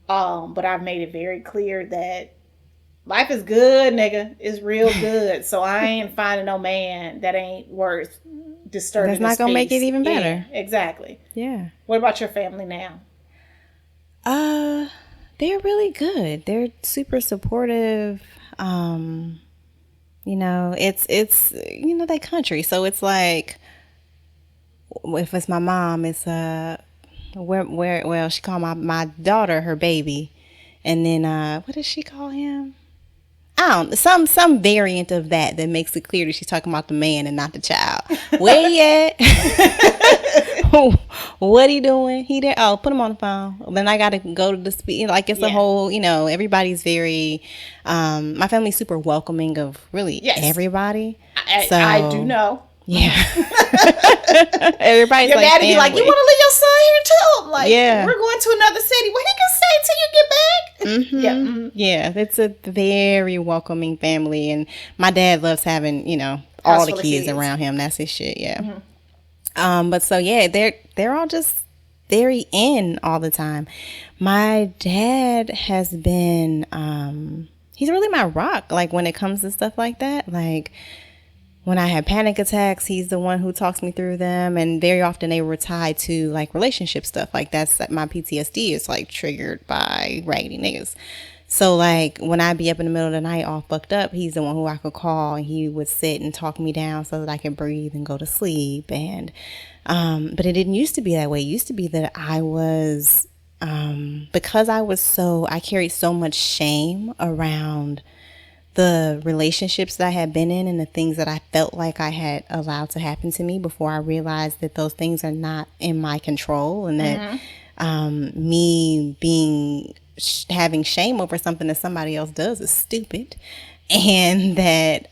But I've made it very clear that life is good, nigga. It's real good. So I ain't finding no man that ain't worth disturbing. That's not gonna make it even better. Yeah, exactly. Yeah. What about your family now? They're really good. They're super supportive. You know, it's you know, they country, so it's like, if it's my mom, it's well, she called my daughter her baby, and then what does she call him? I don't, some variant of that makes it clear that she's talking about the man and not the child. Where he at? What he doing? He there? Oh, put him on the phone. Then I gotta go to the speed. Like, it's a whole, you know, everybody's very, my family's super welcoming of really everybody. I do know. Yeah. Everybody's your like, daddy be like, you want to leave your son here too? I'm like, yeah, we're going to another city. Well, he can stay till you get back. Yeah, it's a very welcoming family, and my dad loves having, you know, all the kids around him. That's his shit. Yeah. But so yeah, they're all just very in all the time. My dad has been he's really my rock, like when it comes to stuff like that. Like, when I had panic attacks, he's the one who talks me through them. And very often they were tied to like relationship stuff. Like, that's my PTSD is like triggered by raggedy niggas. So like when I'd be up in the middle of the night all fucked up, he's the one who I could call and he would sit and talk me down so that I could breathe and go to sleep. And but it didn't used to be that way. It used to be that I was because I carried so much shame around the relationships that I had been in and the things that I felt like I had allowed to happen to me before I realized that those things are not in my control, and that me having shame over something that somebody else does is stupid, and that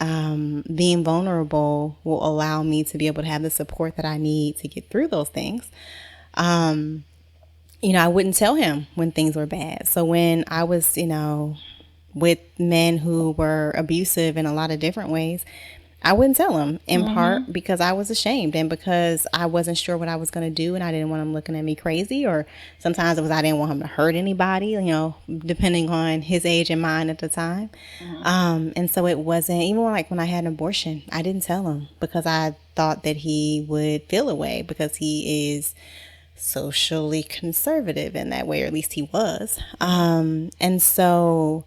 being vulnerable will allow me to be able to have the support that I need to get through those things. You know, I wouldn't tell him when things were bad. So when I was, you know, with men who were abusive in a lot of different ways, I wouldn't tell them, in part because I was ashamed and because I wasn't sure what I was going to do, and I didn't want him looking at me crazy, or sometimes it was I didn't want him to hurt anybody, you know, depending on his age and mine at the time. And so it wasn't, even when I had an abortion, I didn't tell him because I thought that he would feel away because he is socially conservative in that way, or at least he was. And so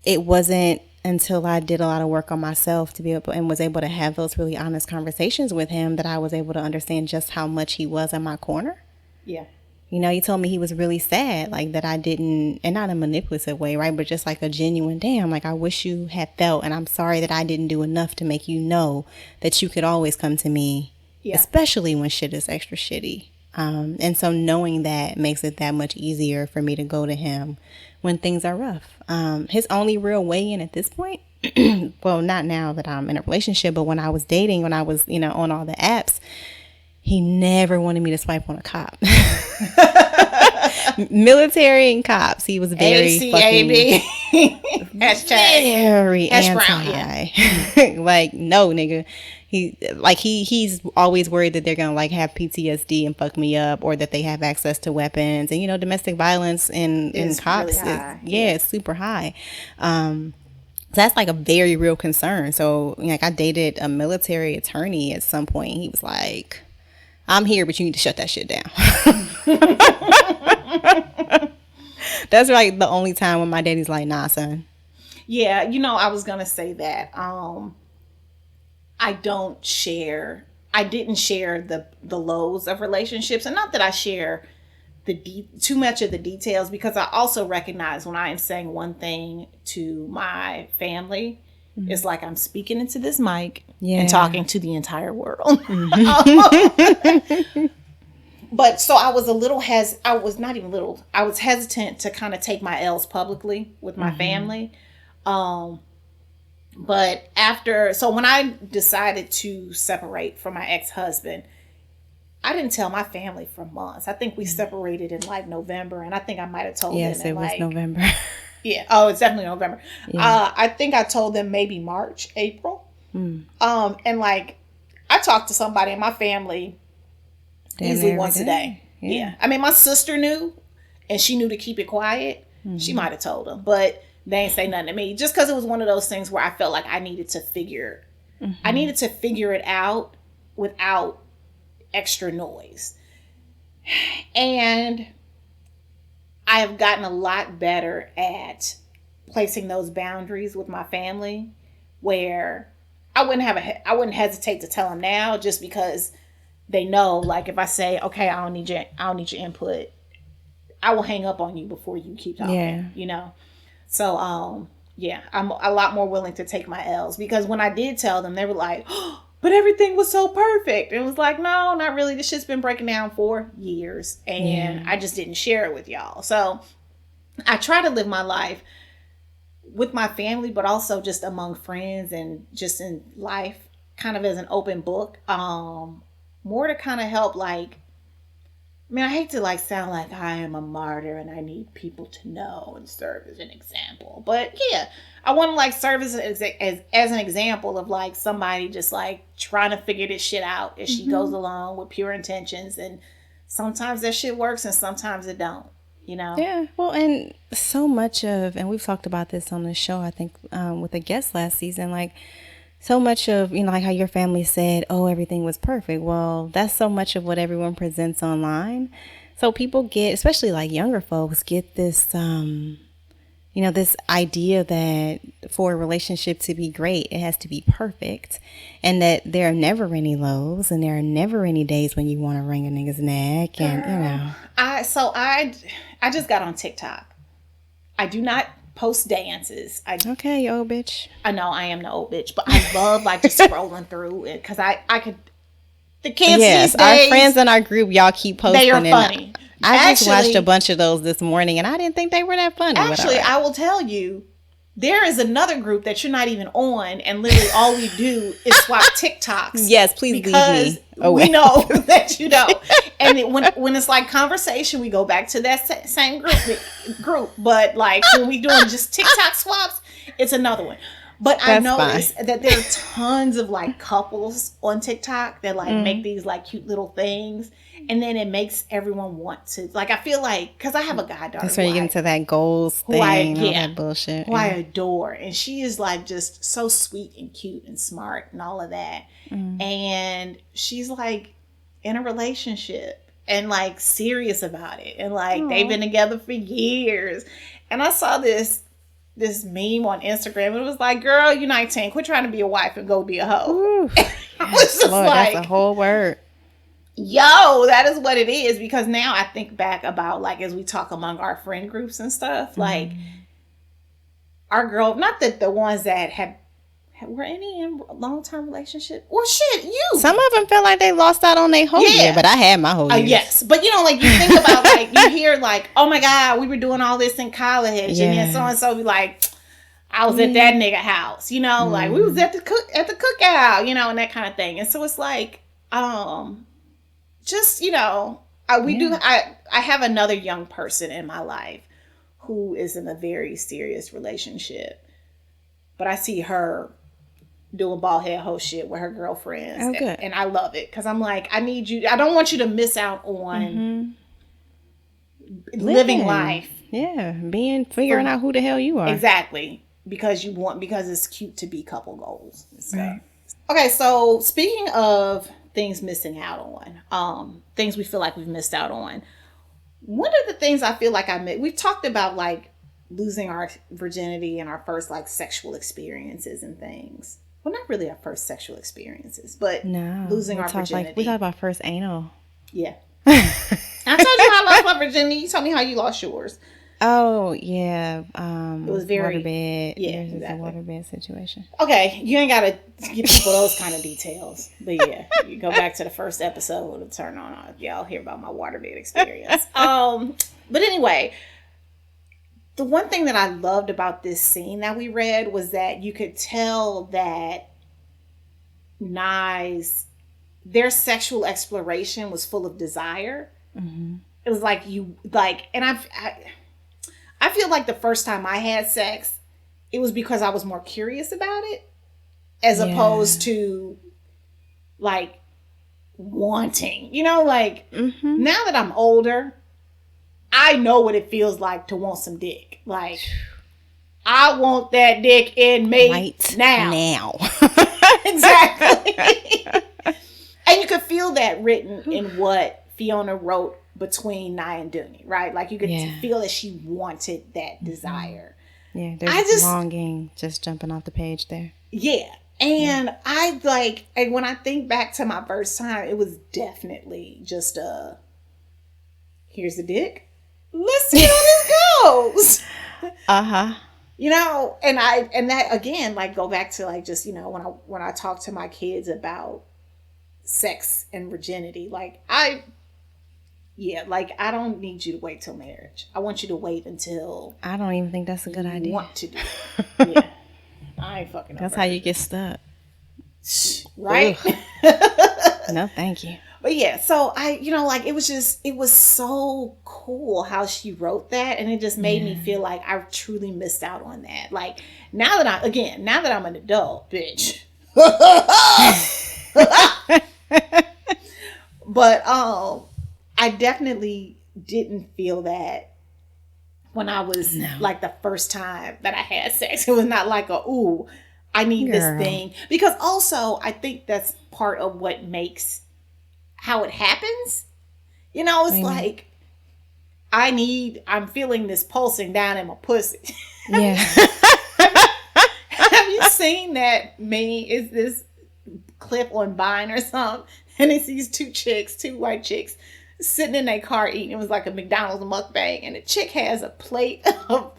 it wasn't until I did a lot of work on myself to be able and was able to have those really honest conversations with him that I was able to understand just how much he was in my corner. Yeah. You know, he told me he was really sad, like that I didn't, and not in a manipulative way, right? But just like a genuine, damn, like I wish you had felt, and I'm sorry that I didn't do enough to make you know that you could always come to me, especially when shit is extra shitty. And so knowing that makes it that much easier for me to go to him when things are rough. His only real way in at this point, well, not now that I'm in a relationship, but when I was dating, when I was, you know, on all the apps, he never wanted me to swipe on a cop. Military and cops. He was very ACAB. Very anti. Like, no, nigga. He's always worried that they're gonna like have PTSD and fuck me up, or that they have access to weapons. And domestic violence in cops really high. it's super high. That's like a very real concern. So like I dated a military attorney at some point. He was like, I'm here, but you need to shut that shit down. That's like the only time when my daddy's like, nah, son. Yeah, I was gonna say that. I didn't share the lows of relationships, and not that I share too much of the details, because I also recognize when I am saying one thing to my family, it's like I'm speaking into this mic and talking to the entire world. But so I was I was hesitant to kind of take my L's publicly with my family. But when I decided to separate from my ex-husband, I didn't tell my family for months. I think we separated in like November, and I think I might have told them. Yes, it was November. Yeah. Oh, it's definitely November. Yeah. I think I told them maybe March, April. And like I talked to somebody in my family easily once a day. Yeah. I mean, my sister knew, and she knew to keep it quiet. She might have told them, but they ain't say nothing to me, just because it was one of those things where I felt like I needed to figure it out without extra noise. And I have gotten a lot better at placing those boundaries with my family, where I wouldn't hesitate to tell them now, just because they know, like, if I say, okay, I don't need your input, I will hang up on you before you keep talking. So I'm a lot more willing to take my L's, because when I did tell them, they were like, oh, but everything was so perfect. It was like, no, not really. This shit's been breaking down for years, and I just didn't share it with y'all. So I try to live my life with my family, but also just among friends and just in life, kind of as an open book. More to kind of help, like, I mean, I hate to like sound like I am a martyr and I need people to know and serve as an example, but yeah, I want to like serve as an example of like somebody just like trying to figure this shit out as she goes along with pure intentions, and sometimes that shit works and sometimes it don't. Yeah, well, and so much of, and we've talked about this on the show, I think, with a guest last season, like, so much of, like how your family said, oh, everything was perfect. Well, that's so much of what everyone presents online. So people get, especially like younger folks, get this, this idea that for a relationship to be great, it has to be perfect, and that there are never any lows and there are never any days when you want to wring a nigga's neck. And, I just got on TikTok. I do not post dances. Okay, you old bitch. I know I am the old bitch, but I love like just scrolling through it, because I could. The kids these days, our friends in our group, y'all keep posting. They are funny. I just watched a bunch of those this morning, and I didn't think they were that funny. Actually, I will tell you, there is another group that you're not even on, and literally all we do is swap TikToks. Yes, please leave me. We know that you don't. And when it's like conversation, we go back to that same group. But like when we doing just TikTok swaps, it's another one. But I noticed that there are tons of like couples on TikTok that like make these like cute little things. And then it makes everyone want to, like, I feel like, because I have a goddaughter. That's where you get into that goals thing, all that bullshit. Who I adore. And she is like just so sweet and cute and smart and all of that. And she's like in a relationship and like serious about it. And like they've been together for years. And I saw this meme on Instagram. It was like, girl, you're 19. Quit trying to be a wife and go be a hoe. I was just Lord, like, that's a whole word. Yo, that is what it is. Because now I think back about like as we talk among our friend groups and stuff, like our girl, not that the ones that were any in long-term relationship. Well, shit, you. Some of them felt like they lost out on their whole year, but I had my whole year. Yes, but like you think about like you hear like, oh my God, we were doing all this in college, and then so and so be like, I was at that nigga house, like we was at the cookout, and that kind of thing. And so it's like, just I have another young person in my life who is in a very serious relationship, but I see her doing bald head hoe shit with her girlfriends. Oh, good. And I love it because I'm like, I don't want you to miss out on living life. Yeah, figuring out who the hell you are. Exactly. Because it's cute to be couple goals. Right. Okay, so speaking of things missing out on, things we feel like we've missed out on. One of the things I feel like we've talked about like losing our virginity and our first like sexual experiences and things. Well, not really our first sexual experiences, but losing our virginity. We talked about first anal. Yeah. I told you how I lost my virginity. You told me how you lost yours. Oh, yeah. It was very waterbed. Yeah, There's exactly. a waterbed situation. Okay, you ain't gotta give people those kind of details. But yeah, you go back to the first episode and turn on. Y'all hear about my waterbed experience. But anyway, the one thing that I loved about this scene that we read was that you could tell that their sexual exploration was full of desire. Mm-hmm. It was like and I feel like the first time I had sex, it was because I was more curious about it as opposed to like wanting, like now that I'm older, I know what it feels like to want some dick. Like I want that dick in me right now. Exactly. And you could feel that written in what Fiona wrote between Nye and Dooney, right? Like you could feel that she wanted that desire. Yeah, there's longing just jumping off the page there. Yeah. And and when I think back to my first time, it was definitely just here's the dick. Let's see how this goes. Uh-huh. And that again, like go back to like just, when I talk to my kids about sex and virginity, like I don't need you to wait till marriage. I want you to wait until I don't even think that's a good idea. Want to do it. Yeah. I ain't fucking That's how you get stuck. Right? No, thank you. But yeah, so it was so cool how she wrote that, and it just made me feel like I truly missed out on that. Like now that I'm an adult, bitch. But I definitely didn't feel that when I was like the first time that I had sex. It was not like I need this thing. Because also I think that's part of what makes how it happens. It's like I'm feeling this pulsing down in my pussy. Yeah. Have you seen that meme? Is this clip on Vine or something? And it's these two white chicks sitting in their car eating. It was like a McDonald's mukbang, and the chick has a plate of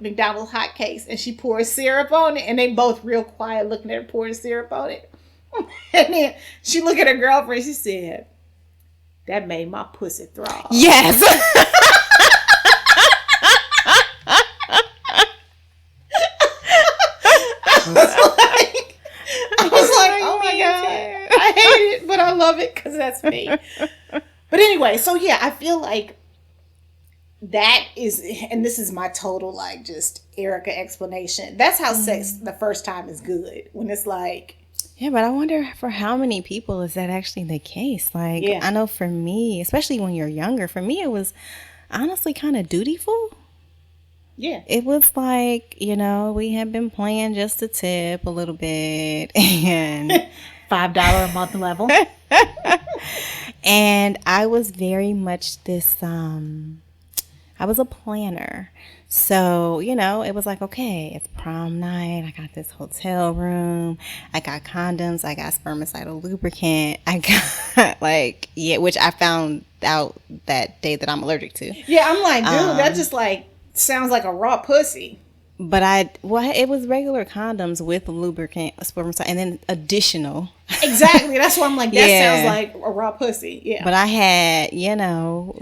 McDonald's hotcakes, and she pours syrup on it, and they both real quiet looking at her pouring syrup on it. And then she looked at her girlfriend. She said, "That made my pussy throb." Yes. I was like, oh my God, I hate it, but I love it because that's me. But anyway, so yeah, I feel like that is, and this is my total like just Erica explanation. That's how sex the first time is good, when it's like. Yeah, but I wonder for how many people is that actually the case? Like, I know for me, especially when you're younger, for me it was honestly kind of dutiful. Yeah. It was like, we had been playing just to tip a little bit and $5 a month level. And I was very much this, I was a planner. So, it was like, okay, it's prom night. I got this hotel room. I got condoms. I got spermicidal lubricant. I got which I found out that day that I'm allergic to. Yeah, I'm like, dude, that just like sounds like a raw pussy. But it was regular condoms with lubricant, spermicide, and then additional. Exactly. That's why I'm like, that sounds like a raw pussy. Yeah. But I had,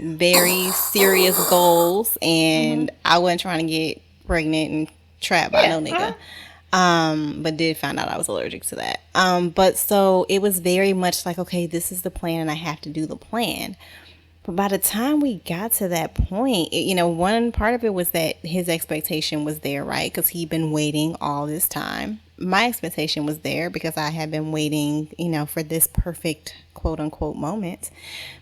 very serious goals, and I wasn't trying to get pregnant and trapped by no nigga. But did find out I was allergic to that. But so it was very much like, okay, this is the plan, and I have to do the plan. But by the time we got to that point, one part of it was that his expectation was there, right? Because he'd been waiting all this time. my expectation was there because I had been waiting, for this perfect quote unquote moment.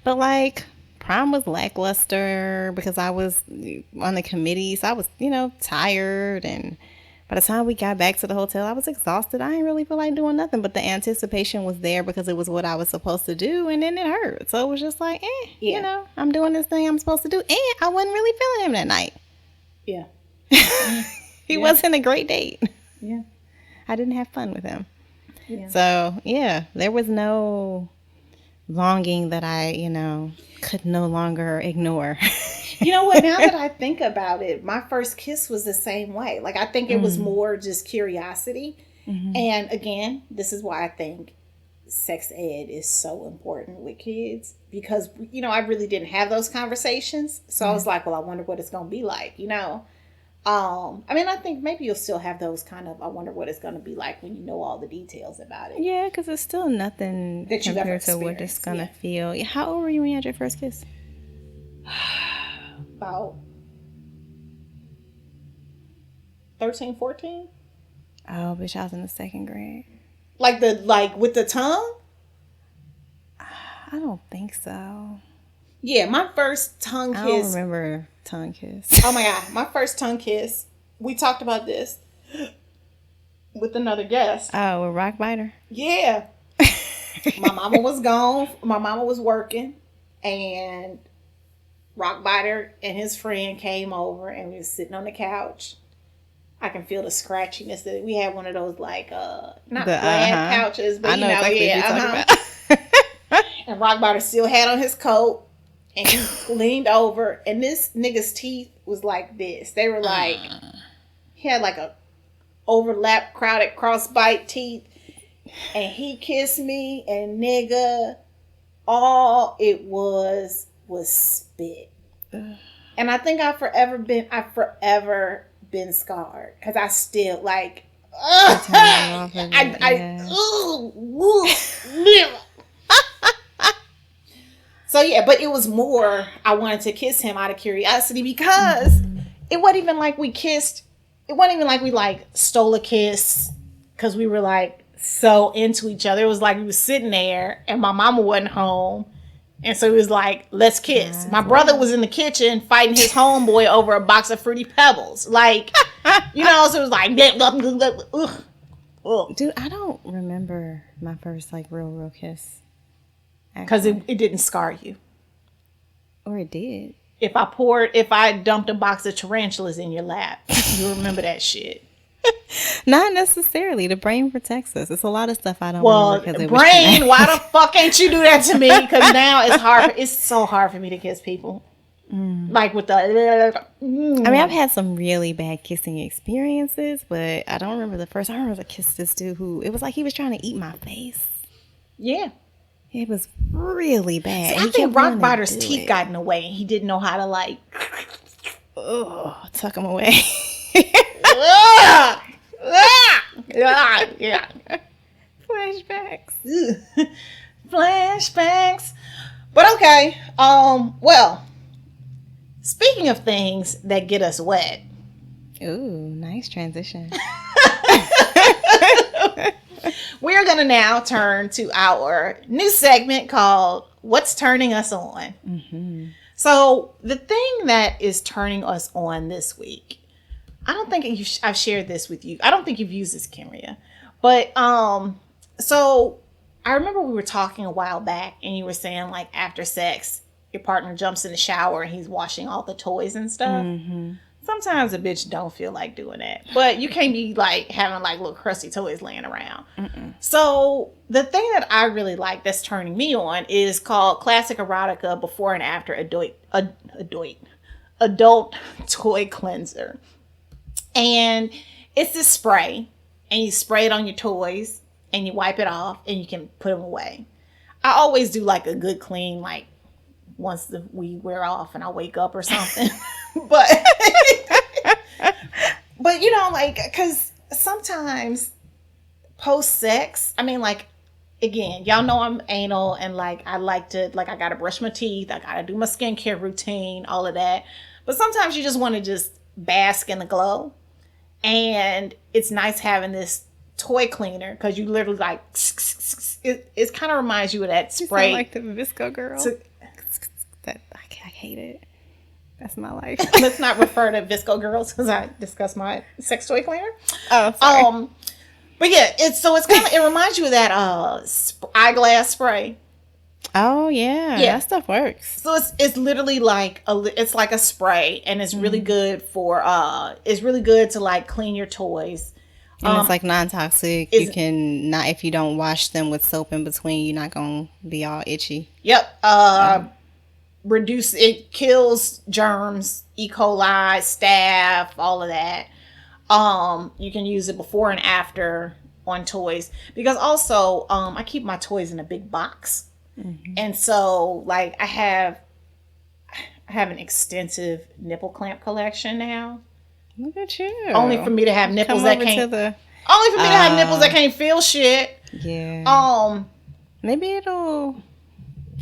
But like, prom was lackluster because I was on the committee. So I was, tired. And by the time we got back to the hotel, I was exhausted. I didn't really feel like doing nothing, but the anticipation was there because it was what I was supposed to do. And then it hurt. So it was just like, I'm doing this thing I'm supposed to do. And I wasn't really feeling him that night. Yeah. He wasn't a great date. Yeah. I didn't have fun with him. Yeah. So, there was no longing that I, could no longer ignore. You know what? Now that I think about it, my first kiss was the same way. Like, I think it was more just curiosity. Mm-hmm. And again, this is why I think sex ed is so important with kids. Because, I really didn't have those conversations. So I was like, well, I wonder what it's going to be like, I think maybe you'll still have those kind of, I wonder what it's going to be like when you know all the details about it. Yeah, because it's still nothing that compared to what it's going to feel. How old were you when you had your first kiss? About 13, 14. Oh, bitch, I was in the second grade. Like with the tongue? I don't think so. Yeah, my first tongue kiss. I don't remember tongue kiss. Oh my God, my first tongue kiss. We talked about this with another guest. Oh, with Rock Biter? Yeah. My mama was gone. My mama was working. And Rock Biter and his friend came over and we were sitting on the couch. I can feel the scratchiness that we had one of those not plaid couches, but I know exactly what you're talking about. And Rock Biter still had on his coat. And he leaned over, and this nigga's teeth was like this. They were like, he had like a overlap, crowded, cross-bite teeth. And he kissed me, and nigga, all it was spit. And I think I've forever been scarred. Because I still like, So yeah, but it was more, I wanted to kiss him out of curiosity because it wasn't even like we kissed. It wasn't even like we like stole a kiss because we were like so into each other. It was like we was sitting there and my mama wasn't home. And so he was like, let's kiss. My brother was in the kitchen fighting his homeboy over a box of Fruity Pebbles. Like, so it was like, ugh. Dude, I don't remember my first like real kiss. Because it didn't scar you. Or it did. If I dumped a box of tarantulas in your lap, you remember that shit. Not necessarily. The brain protects us. It's a lot of stuff I don't remember. Well, brain, why the fuck ain't you do that to me? Because now it's hard. It's so hard for me to kiss people. Like with the... I mean, I've had some really bad kissing experiences, but I don't remember the first. I remember I kissed this dude who, it was like he was trying to eat my face. Yeah. It was really bad. See, I think Rock Biter's teeth got in the way and he didn't know how to like... tuck him away. Yeah. Flashbacks. Flashbacks. But okay. Well, speaking of things that get us wet. Ooh, nice transition. We're going to now turn to our new segment called What's Turning Us On? Mm-hmm. So the thing that is turning us on this week, I don't think I've shared this with you. I don't think you've used this, Kenrya. But so I remember we were talking a while back and you were saying like after sex, your partner jumps in the shower and he's washing all the toys and stuff. Mm-hmm. Sometimes a bitch don't feel like doing that. But you can't be like having like little crusty toys laying around. Mm-mm. So the thing that I really like that's turning me on is called Classic Erotica Before and After Adult Toy Cleanser. And it's this spray. And you spray it on your toys. And you wipe it off. And you can put them away. I always do like a good clean like once the weed wear off and I wake up or something. but like, because sometimes post sex, I mean, like, again, y'all know I'm anal and like I like to, like, I gotta brush my teeth, I gotta do my skincare routine, all of that. But sometimes you just want to just bask in the glow, and it's nice having this toy cleaner because you literally like it kind of reminds you of that You spray. sound like the Visco girl. So- I hate it. That's my life. Let's not refer to Visco girls because I discussed my sex toy cleaner. Oh, sorry. But yeah, it reminds you of that eyeglass spray. Oh yeah, that stuff works. So it's literally like it's like a spray, and it's really good for it's really good to like clean your toys. And it's like non-toxic. You can not, if you don't wash them with soap in between, you're not gonna be all itchy. Yep. It kills germs, E. coli, staph, all of that. You can use it before and after on toys because also I keep my toys in a big box. Mm-hmm. And so like I have an extensive nipple clamp collection now. Look at you. Only for me to have nipples that can't feel shit. Yeah. Maybe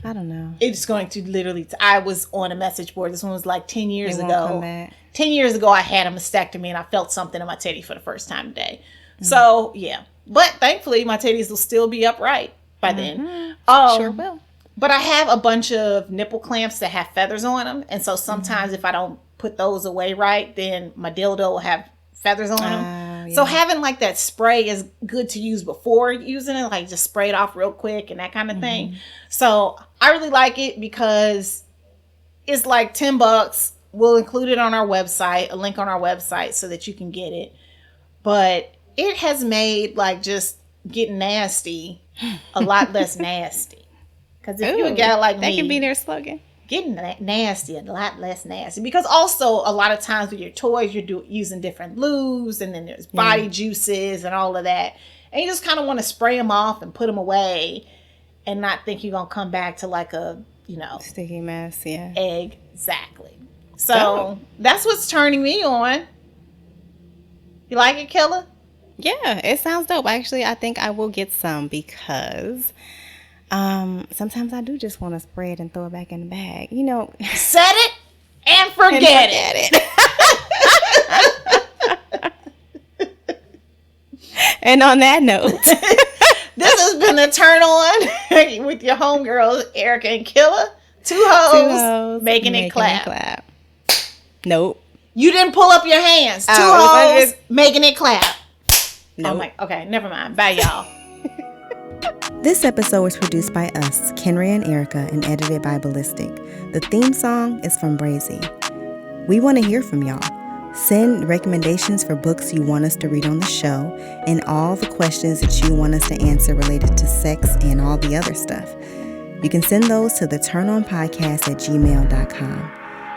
I don't know. It's going to literally I was on a message board. This one was like 10 years ago. 10 years ago I had a mastectomy and I felt something in my titty for the first time today. Mm-hmm. So yeah. But thankfully my titties will still be upright by then. Sure will. But I have a bunch of nipple clamps that have feathers on them. And so sometimes if I don't put those away right, then my dildo will have feathers on them. Yeah. So having like that spray is good to use before using it. Like just spray it off real quick and that kind of thing. So I really like it because it's like $10. We'll include it on our website, a link on our website so that you can get it. But it has made like just getting nasty a lot less nasty. Because if you're a guy like me, that can be their slogan. Getting nasty a lot less nasty. Because also a lot of times with your toys, you're using different lubes and then there's body juices and all of that. And you just kind of want to spray them off and put them away and not think you're going to come back to like a, sticky mess. Yeah. Exactly. So that's what's turning me on. You like it, Killer? Yeah, it sounds dope. Actually, I think I will get some because sometimes I do just want to spray it and throw it back in the bag. Set it and forget it. And on that note, this has been the Turn On with your homegirls, Erica and Killer. Two hoes making it clap. Nope. You didn't pull up your hands. Two hoes making it clap. Nope. I'm like, okay, never mind. Bye, y'all. This episode was produced by us, Kenrya and Erica, and edited by Ballistic. The theme song is from Brazy. We want to hear from y'all. Send recommendations for books you want us to read on the show and all the questions that you want us to answer related to sex and all the other stuff. You can send those to theturnonpodcast@gmail.com.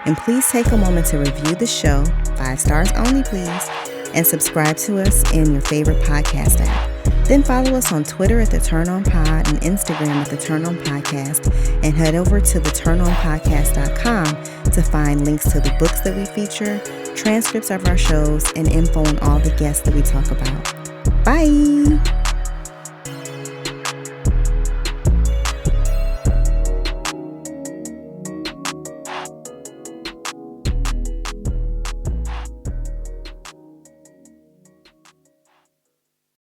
And please take a moment to review the show, 5 stars only please, and subscribe to us in your favorite podcast app. Then follow us on Twitter at The Turn On Pod and Instagram at The Turn On Podcast, and head over to theturnonpodcast.com to find links to the books that we feature, transcripts of our shows, and info on all the guests that we talk about. Bye!